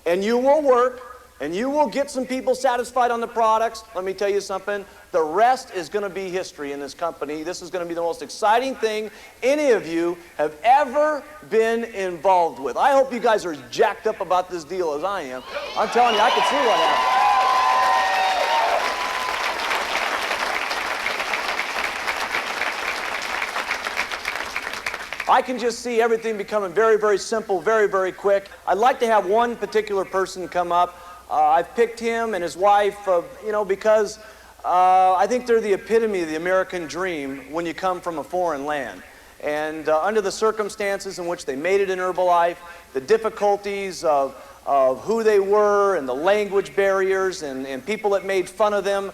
and you will work, and you will get some people satisfied on the products, let me tell you something, the rest is going to be history in this company. This is going to be the most exciting thing any of you have ever been involved with. I hope you guys are as jacked up about this deal as I am. I'm telling you, I can see what happened. I can just see everything becoming very, very simple, very, very quick. I'd like to have one particular person come up. I've picked him and his wife, because I think they're the epitome of the American dream when you come from a foreign land. And under the circumstances in which they made it in Herbalife, the difficulties of who they were and the language barriers and people that made fun of them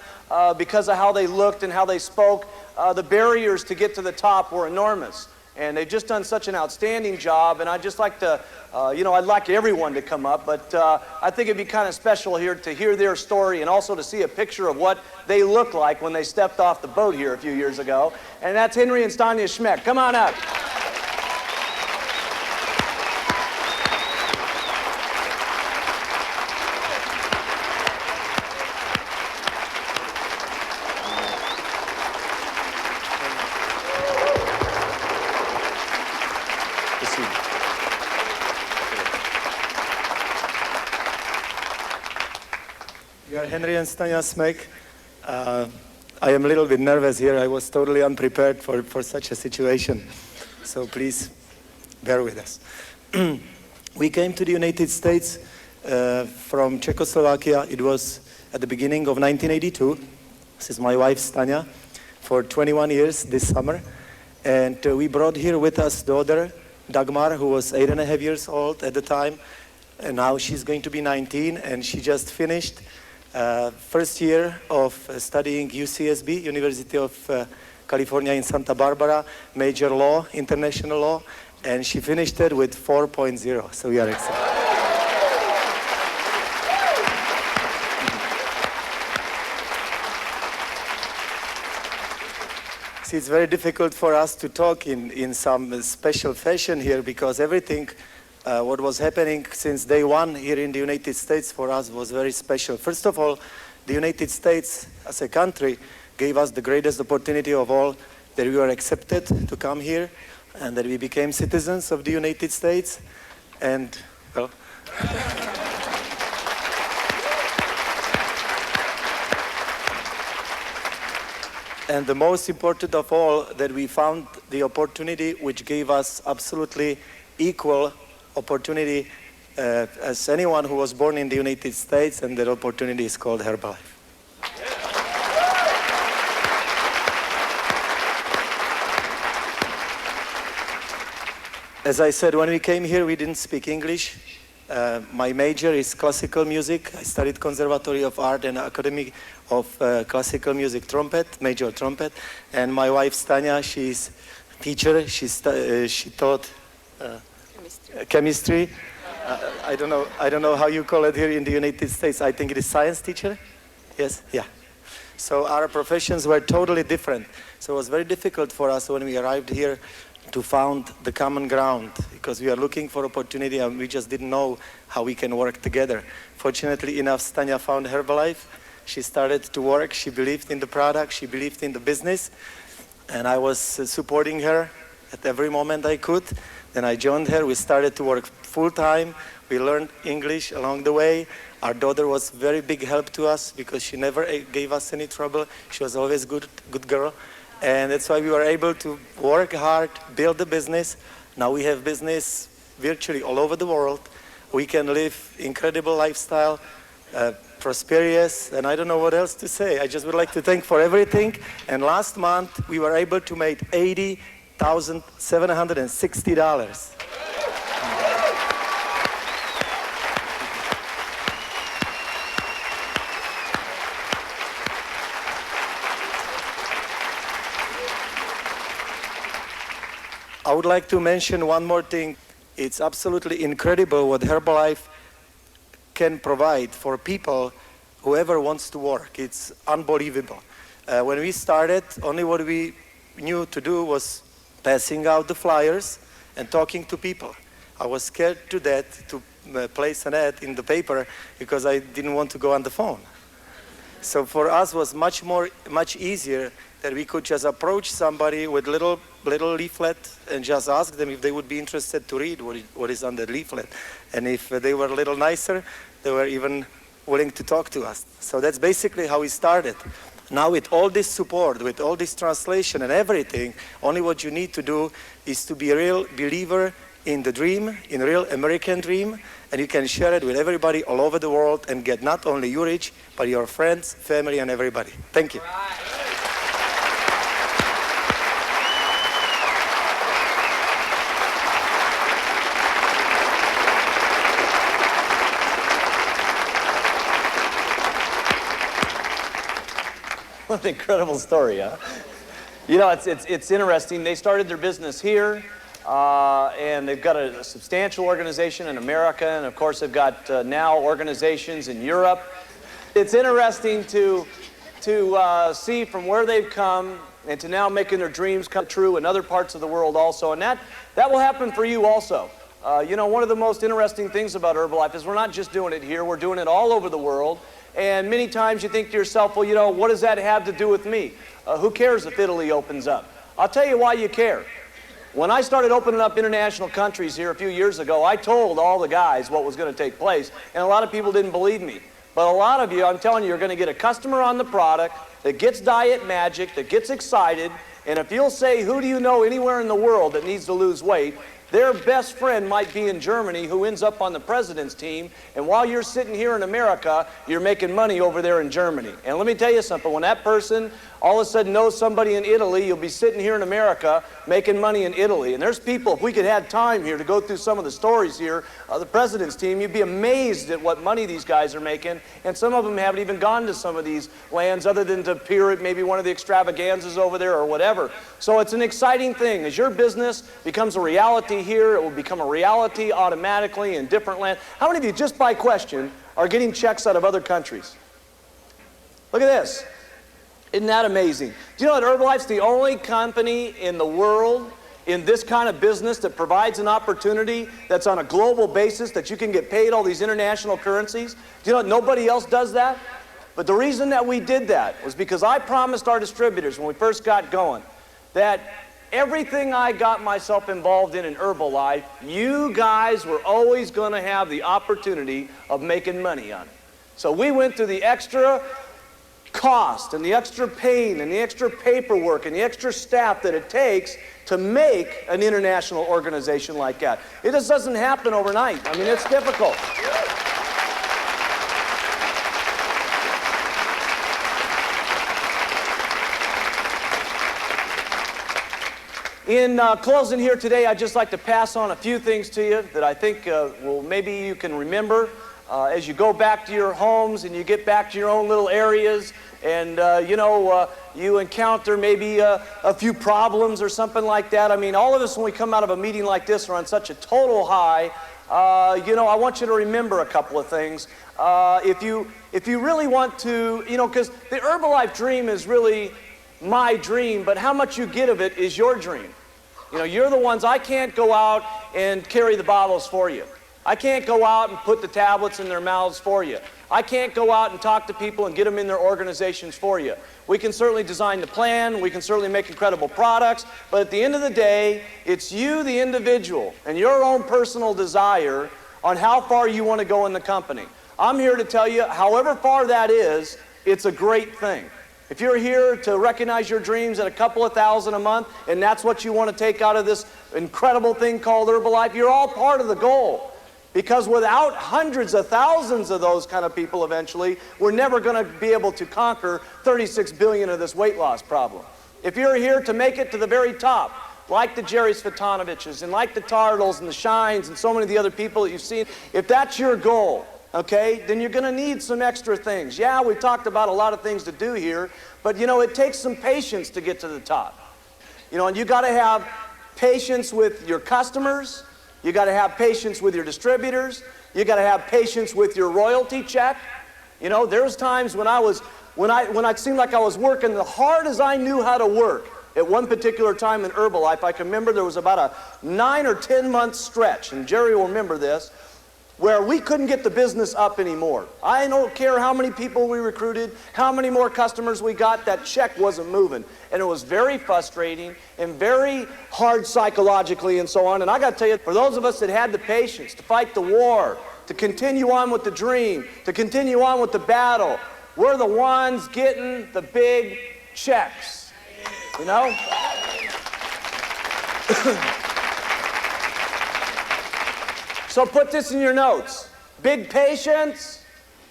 because of how they looked and how they spoke, the barriers to get to the top were enormous. And they've just done such an outstanding job, and I'd just like to, I'd like everyone to come up, but I think it'd be kind of special here to hear their story and also to see a picture of what they looked like when they stepped off the boat here a few years ago. And that's Henry and Stanya Schmeck. Come on up. We are Henry and Stanya Schmeck. I am a little bit nervous here. I was totally unprepared for such a situation. So please bear with us. We came to the United States from Czechoslovakia. It was at the beginning of 1982. This is my wife, Stanya, for 21 years this summer. And we brought here with us daughter, Dagmar, who was 8.5 years old at the time. And now she's going to be 19, and she just finished first year of studying UCSB, University of California in Santa Barbara, major law, international law, and she finished it with 4.0, so we are excited. See, it's very difficult for us to talk in some special fashion here because everything what was happening since day one here in the United States for us was very special. First of all, the United States as a country gave us the greatest opportunity of all, that we were accepted to come here and that we became citizens of the United States. And, well, and the most important of all, that we found the opportunity which gave us absolutely equal opportunity as anyone who was born in the United States, and that opportunity is called Herbalife. As I said, when we came here, we didn't speak English. My major is classical music. I studied Conservatory of Art and Academy of Classical Music trumpet, major trumpet. And my wife, Stanya, she's teacher. She taught chemistry. I don't know how you call it here in the United States. I think it is science teacher. Yes, yeah. So our professions were totally different. So it was very difficult for us when we arrived here to found the common ground, because we are looking for opportunity and we just didn't know how we can work together. Fortunately enough, Stanya found Herbalife. She started to work. She believed in the product. She believed in the business. And I was supporting her at every moment I could. Then I joined her. We started to work full-time. We learned English along the way. Our daughter was very big help to us because she never gave us any trouble. She was always good girl. And that's why we were able to work hard, build the business. Now we have business virtually all over the world. We can live incredible lifestyle, prosperous, and I don't know what else to say. I just would like to thank for everything. And last month, we were able to make $80,760. I would like to mention one more thing. It's absolutely incredible what Herbalife can provide for people, whoever wants to work. It's unbelievable. When we started, only what we knew to do was passing out the flyers and talking to people. I was scared to death to place an ad in the paper because I didn't want to go on the phone. So for us, it was much easier that we could just approach somebody with little leaflet and just ask them if they would be interested to read what is on the leaflet. And if they were a little nicer, they were even willing to talk to us. So that's basically how we started. Now with all this support, with all this translation and everything, only what you need to do is to be a real believer in the dream, in a real American dream, and you can share it with everybody all over the world and get not only you rich, but your friends, family, and everybody. Thank you. What an incredible story, huh? You know, it's interesting. They started their business here, and they've got a substantial organization in America, and of course they've got now organizations in Europe. It's interesting to see from where they've come and to now making their dreams come true in other parts of the world also, and that will happen for you also. You know, one of the most interesting things about Herbalife is we're not just doing it here, we're doing it all over the world. And many times you think to yourself, well, you know, what does that have to do with me? Who cares if Italy opens up? I'll tell you why you care. When I started opening up international countries here a few years ago, I told all the guys what was going to take place, and a lot of people didn't believe me. But a lot of you, I'm telling you, you're going to get a customer on the product that gets diet magic, that gets excited, and if you'll say, who do you know anywhere in the world that needs to lose weight, their best friend might be in Germany who ends up on the president's team, and while you're sitting here in America, you're making money over there in Germany. And let me tell you something, when that person all of a sudden knows somebody in Italy, you'll be sitting here in America making money in Italy. And there's people, if we could have time here to go through some of the stories here of the president's team, you'd be amazed at what money these guys are making. And some of them haven't even gone to some of these lands other than to appear at maybe one of the extravaganzas over there or whatever. So it's an exciting thing. As your business becomes a reality here, it will become a reality automatically in different lands. How many of you, just by question, are getting checks out of other countries? Look at this. Isn't that amazing? Do you know that Herbalife's the only company in the world in this kind of business that provides an opportunity that's on a global basis that you can get paid all these international currencies? Do you know that nobody else does that? But the reason that we did that was because I promised our distributors when we first got going that everything I got myself involved in Herbalife, you guys were always going to have the opportunity of making money on it. So we went through the extra cost and the extra pain and the extra paperwork and the extra staff that it takes to make an international organization like that. It just doesn't happen overnight. I mean, it's difficult. In closing here today, I'd just like to pass on a few things to you that I think maybe you can remember as you go back to your homes and you get back to your own little areas and, you encounter maybe a few problems or something like that. I mean, all of us when we come out of a meeting like this are on such a total high. I want you to remember a couple of things. If you really want to, because the Herbalife dream is really my dream, but how much you get of it is your dream. You're the ones. I can't go out and carry the bottles for you. I can't go out and put the tablets in their mouths for you. I can't go out and talk to people and get them in their organizations for you. We can certainly design the plan, we can certainly make incredible products, but at the end of the day, it's you, the individual, and your own personal desire on how far you want to go in the company. I'm here to tell you, however far that is, it's a great thing. If you're here to recognize your dreams at a couple of thousand a month, and that's what you want to take out of this incredible thing called Herbalife, you're all part of the goal. Because without hundreds of thousands of those kind of people eventually, we're never going to be able to conquer 36 billion of this weight loss problem. If you're here to make it to the very top, like the Jerry Svetanoviches and like the Tardles and the Shines and so many of the other people that you've seen, if that's your goal, okay, then you're going to need some extra things. Yeah, we talked about a lot of things to do here, but it takes some patience to get to the top. And you got to have patience with your customers. You got to have patience with your distributors. You got to have patience with your royalty check. There's times when it seemed like I was working as hard as I knew how to work. At one particular time in Herbalife, I can remember there was about a 9 or 10 month stretch, and Jerry will remember this, where we couldn't get the business up anymore. I don't care how many people we recruited, how many more customers we got, that check wasn't moving. And it was very frustrating and very hard psychologically and so on. And I got to tell you, for those of us that had the patience to fight the war, to continue on with the dream, to continue on with the battle, we're the ones getting the big checks, So put this in your notes. Big patience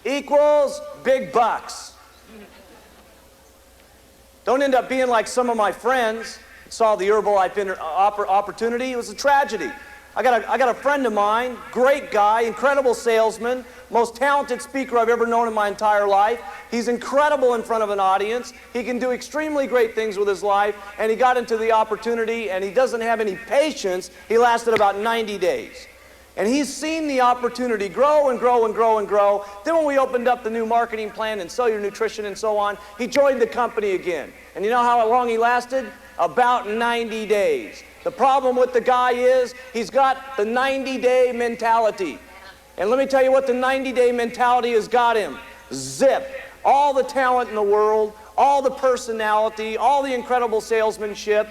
equals big bucks. Don't end up being like some of my friends that saw the Herbalife opportunity. It was a tragedy. I got a friend of mine, great guy, incredible salesman, most talented speaker I've ever known in my entire life. He's incredible in front of an audience. He can do extremely great things with his life, and he got into the opportunity, and he doesn't have any patience. He lasted about 90 days. And he's seen the opportunity grow and grow and grow and grow. Then when we opened up the new marketing plan and cellular nutrition and so on, he joined the company again. And you know how long he lasted? About 90 days. The problem with the guy is he's got the 90-day mentality. And let me tell you what the 90-day mentality has got him. Zip. All the talent in the world, all the personality, all the incredible salesmanship,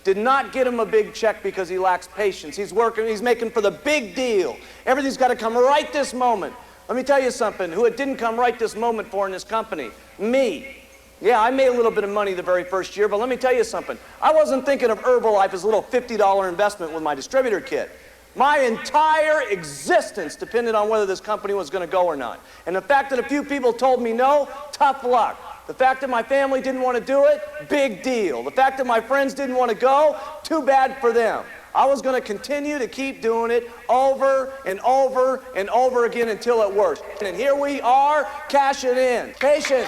did not get him a big check because he lacks patience. He's making for the big deal. Everything's got to come right this moment. Let me tell you something, who it didn't come right this moment for in this company? Me. Yeah, I made a little bit of money the very first year, but let me tell you something. I wasn't thinking of Herbalife as a little $50 investment with my distributor kit. My entire existence depended on whether this company was going to go or not. And the fact that a few people told me no, tough luck. The fact that my family didn't want to do it, big deal. The fact that my friends didn't want to go, too bad for them. I was going to continue to keep doing it over and over and over again until it worked. And here we are, cashing in. Patience.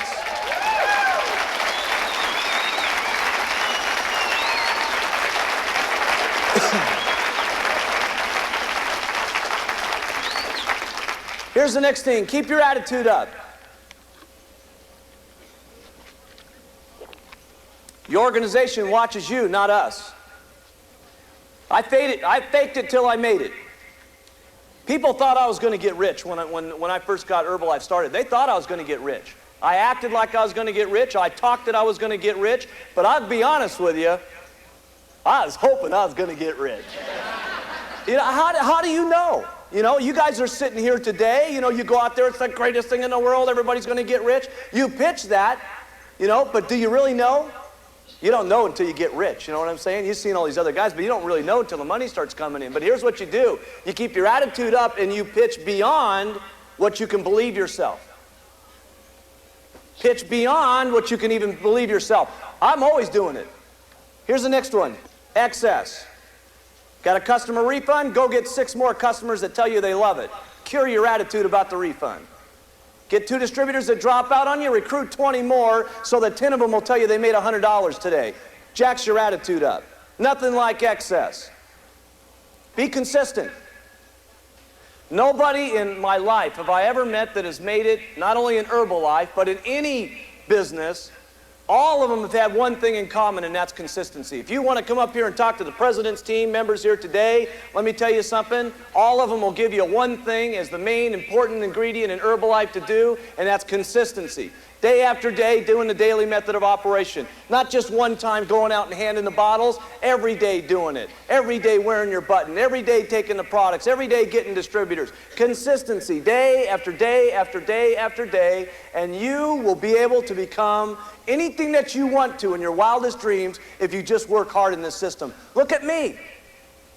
Here's the next thing. Keep your attitude up. Your organization watches you, not us. I faked it till I made it. People thought I was going to get rich when I first got Herbalife started. They thought I was going to get rich. I acted like I was going to get rich. I talked that I was going to get rich. But I'll be honest with you, I was hoping I was going to get rich. How do you know? You guys are sitting here today. You go out there, it's the greatest thing in the world. Everybody's going to get rich. You pitch that. You know, but do you really know? You don't know until you get rich, you know what I'm saying? You've seen all these other guys, but you don't really know until the money starts coming in. But here's what you do. You keep your attitude up and you pitch beyond what you can believe yourself. Pitch beyond what you can even believe yourself. I'm always doing it. Here's the next one. Excess. Got a customer refund? Go get 6 more customers that tell you they love it. Cure your attitude about the refund. Get 2 distributors that drop out on you, recruit 20 more so that 10 of them will tell you they made $100 today. Jacks your attitude up. Nothing like excess. Be consistent. Nobody in my life have I ever met that has made it, not only in Herbalife, but in any business. All of them have had one thing in common, and that's consistency. If you want to come up here and talk to the president's team members here today, let me tell you something. All of them will give you one thing as the main important ingredient in Herbalife to do, and that's consistency. Day after day, doing the daily method of operation. Not just one time going out and handing the bottles, every day doing it. Every day wearing your button, every day taking the products, every day getting distributors. Consistency, day after day after day after day, and you will be able to become anything that you want to in your wildest dreams if you just work hard in this system. Look at me.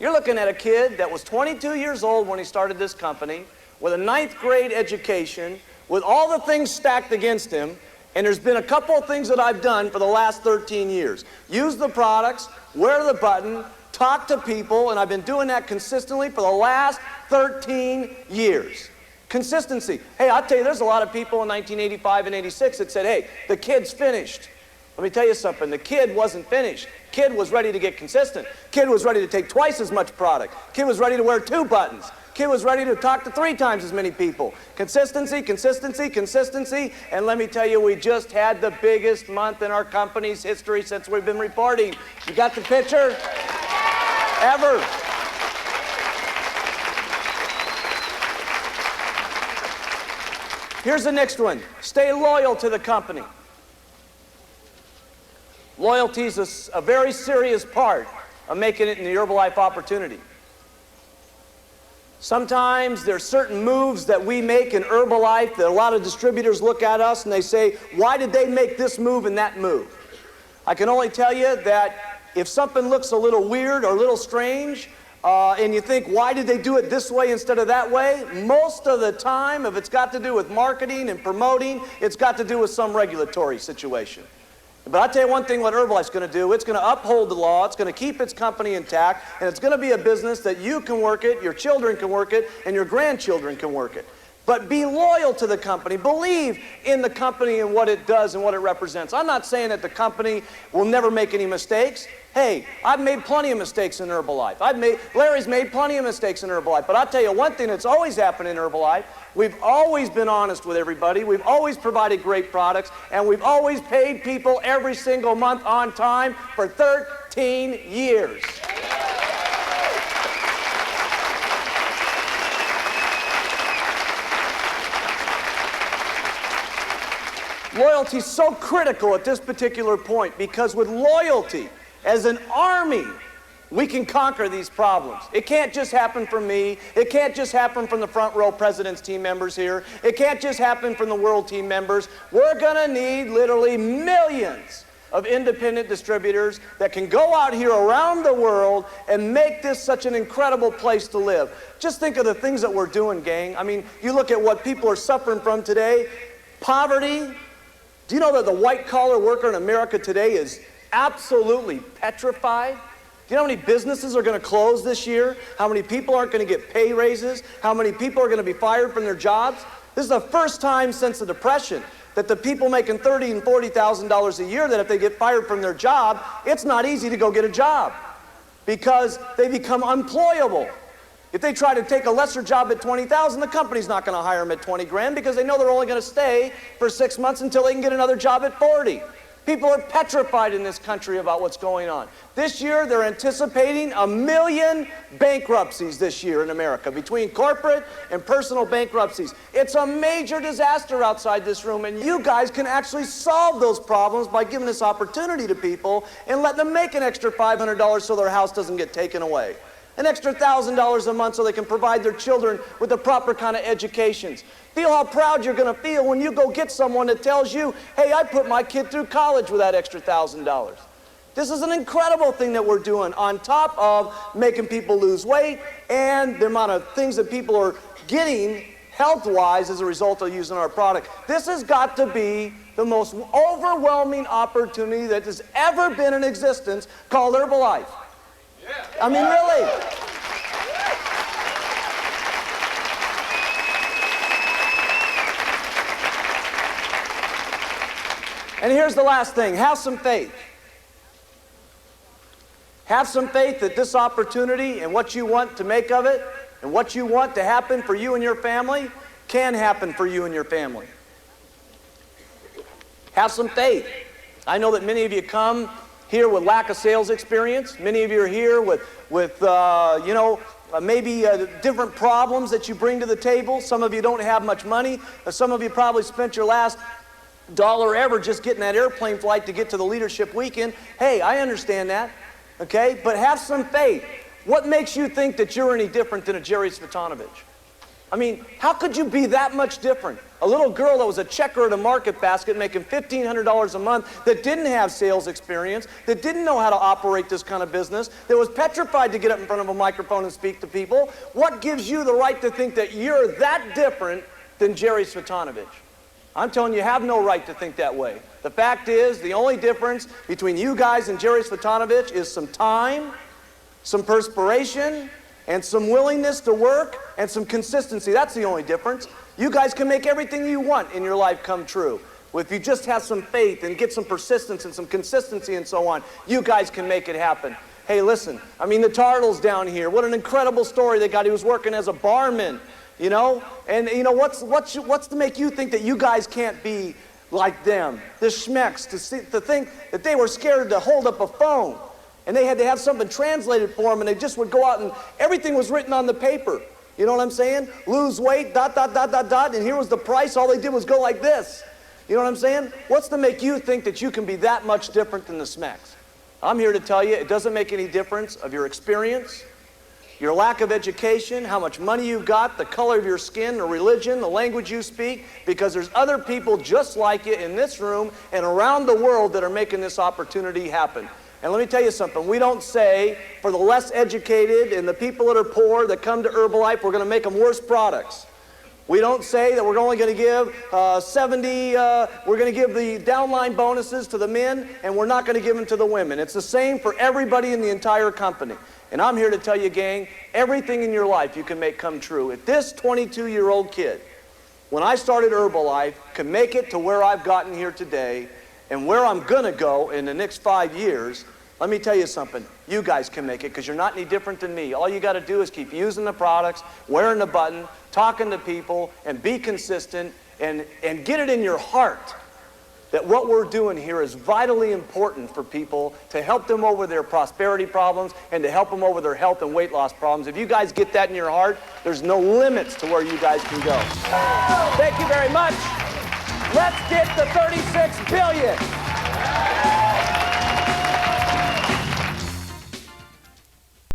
You're looking at a kid that was 22 years old when he started this company, with a 9th grade education, with all the things stacked against him, and there's been a couple of things that I've done for the last 13 years. Use the products, wear the button, talk to people, and I've been doing that consistently for the last 13 years. Consistency. Hey, I'll tell you, there's a lot of people in 1985 and 86 that said, hey, the kid's finished. Let me tell you something, the kid wasn't finished. Kid was ready to get consistent. Kid was ready to take twice as much product. Kid was ready to wear 2 buttons. Kid was ready to talk to 3 times as many people. Consistency, consistency, consistency, and let me tell you, we just had the biggest month in our company's history since we've been reporting. You got the picture? Ever. Here's the next one. Stay loyal to the company. Loyalty is a very serious part of making it in the Herbalife opportunity. Sometimes there's certain moves that we make in Herbalife that a lot of distributors look at us and they say, why did they make this move and that move? I can only tell you that if something looks a little weird or a little strange, and you think, why did they do it this way instead of that way? Most of the time, if it's got to do with marketing and promoting, it's got to do with some regulatory situation. But I'll tell you one thing what Herbalife's going to do. It's going to uphold the law. It's going to keep its company intact. And it's going to be a business that you can work it, your children can work it, and your grandchildren can work it. But be loyal to the company. Believe in the company and what it does and what it represents. I'm not saying that the company will never make any mistakes. Hey, I've made plenty of mistakes in Herbalife. Larry's made plenty of mistakes in Herbalife. But I'll tell you one thing that's always happened in Herbalife. We've always been honest with everybody. We've always provided great products. And we've always paid people every single month on time for 13 years. Loyalty is so critical at this particular point because with loyalty, as an army, we can conquer these problems. It can't just happen from me. It can't just happen from the front row president's team members here. It can't just happen from the world team members. We're going to need literally millions of independent distributors that can go out here around the world and make this such an incredible place to live. Just think of the things that we're doing, gang. I mean, you look at what people are suffering from today. Poverty. Do you know that the white-collar worker in America today is absolutely petrified? Do you know how many businesses are going to close this year? How many people aren't going to get pay raises? How many people are going to be fired from their jobs? This is the first time since the Depression that the people making $30,000 and $40,000 a year, that if they get fired from their job, it's not easy to go get a job because they become unemployable. If they try to take a lesser job at $20,000, the company's not going to hire them at 20 grand because they know they're only going to stay for 6 months until they can get another job at 40. People are petrified in this country about what's going on. This year, they're anticipating 1 million bankruptcies this year in America, between corporate and personal bankruptcies. It's a major disaster outside this room, and you guys can actually solve those problems by giving this opportunity to people and let them make an extra $500 so their house doesn't get taken away. An extra $1,000 a month so they can provide their children with the proper kind of educations. Feel how proud you're going to feel when you go get someone that tells you, hey, I put my kid through college with that extra $1,000. This is an incredible thing that we're doing on top of making people lose weight and the amount of things that people are getting health-wise as a result of using our product. This has got to be the most overwhelming opportunity that has ever been in existence called Herbalife. I mean, really. And here's the last thing. Have some faith. Have some faith that this opportunity and what you want to make of it and what you want to happen for you and your family can happen for you and your family. Have some faith. I know that many of you come here with lack of sales experience. Many of you are here with maybe different problems that you bring to the table. Some of you don't have much money. Some of you probably spent your last dollar ever just getting that airplane flight to get to the leadership weekend. Hey, I understand that, okay? But have some faith. What makes you think that you're any different than a Jerry Svetanovich? I mean, how could you be that much different? A little girl that was a checker at a market basket making $1,500 a month that didn't have sales experience, that didn't know how to operate this kind of business, that was petrified to get up in front of a microphone and speak to people. What gives you the right to think that you're that different than Jerry Svetanovich? I'm telling you, you have no right to think that way. The fact is, the only difference between you guys and Jerry Svetanovich is some time, some perspiration, and some willingness to work, and some consistency. That's the only difference. You guys can make everything you want in your life come true. If you just have some faith and get some persistence and some consistency and so on, you guys can make it happen. Hey, listen, I mean, the Turtles down here, what an incredible story they got. He was working as a barman, you know? And, you know, what's to make you think that you guys can't be like them? The schmecks, to think that they were scared to hold up a phone. And they had to have something translated for them, and they just would go out and everything was written on the paper. You know what I'm saying? Lose weight, ... and here was the price. All they did was go like this. You know what I'm saying? What's to make you think that you can be that much different than the Smacks? I'm here to tell you it doesn't make any difference of your experience, your lack of education, how much money you've got, the color of your skin, the religion, the language you speak, because there's other people just like you in this room and around the world that are making this opportunity happen. And let me tell you something, we don't say for the less educated and the people that are poor that come to Herbalife, we're going to make them worse products. We don't say that we're only going to give we're going to give the downline bonuses to the men and we're not going to give them to the women. It's the same for everybody in the entire company. And I'm here to tell you, gang, everything in your life you can make come true. If this 22-year-old kid, when I started Herbalife, can make it to where I've gotten here today and where I'm going to go in the next 5 years, let me tell you something. You guys can make it because you're not any different than me. All you got to do is keep using the products, wearing the button, talking to people, and be consistent and get it in your heart that what we're doing here is vitally important for people to help them over their prosperity problems and to help them over their health and weight loss problems. If you guys get that in your heart, there's no limits to where you guys can go. Thank you very much. Let's get to 36 billion.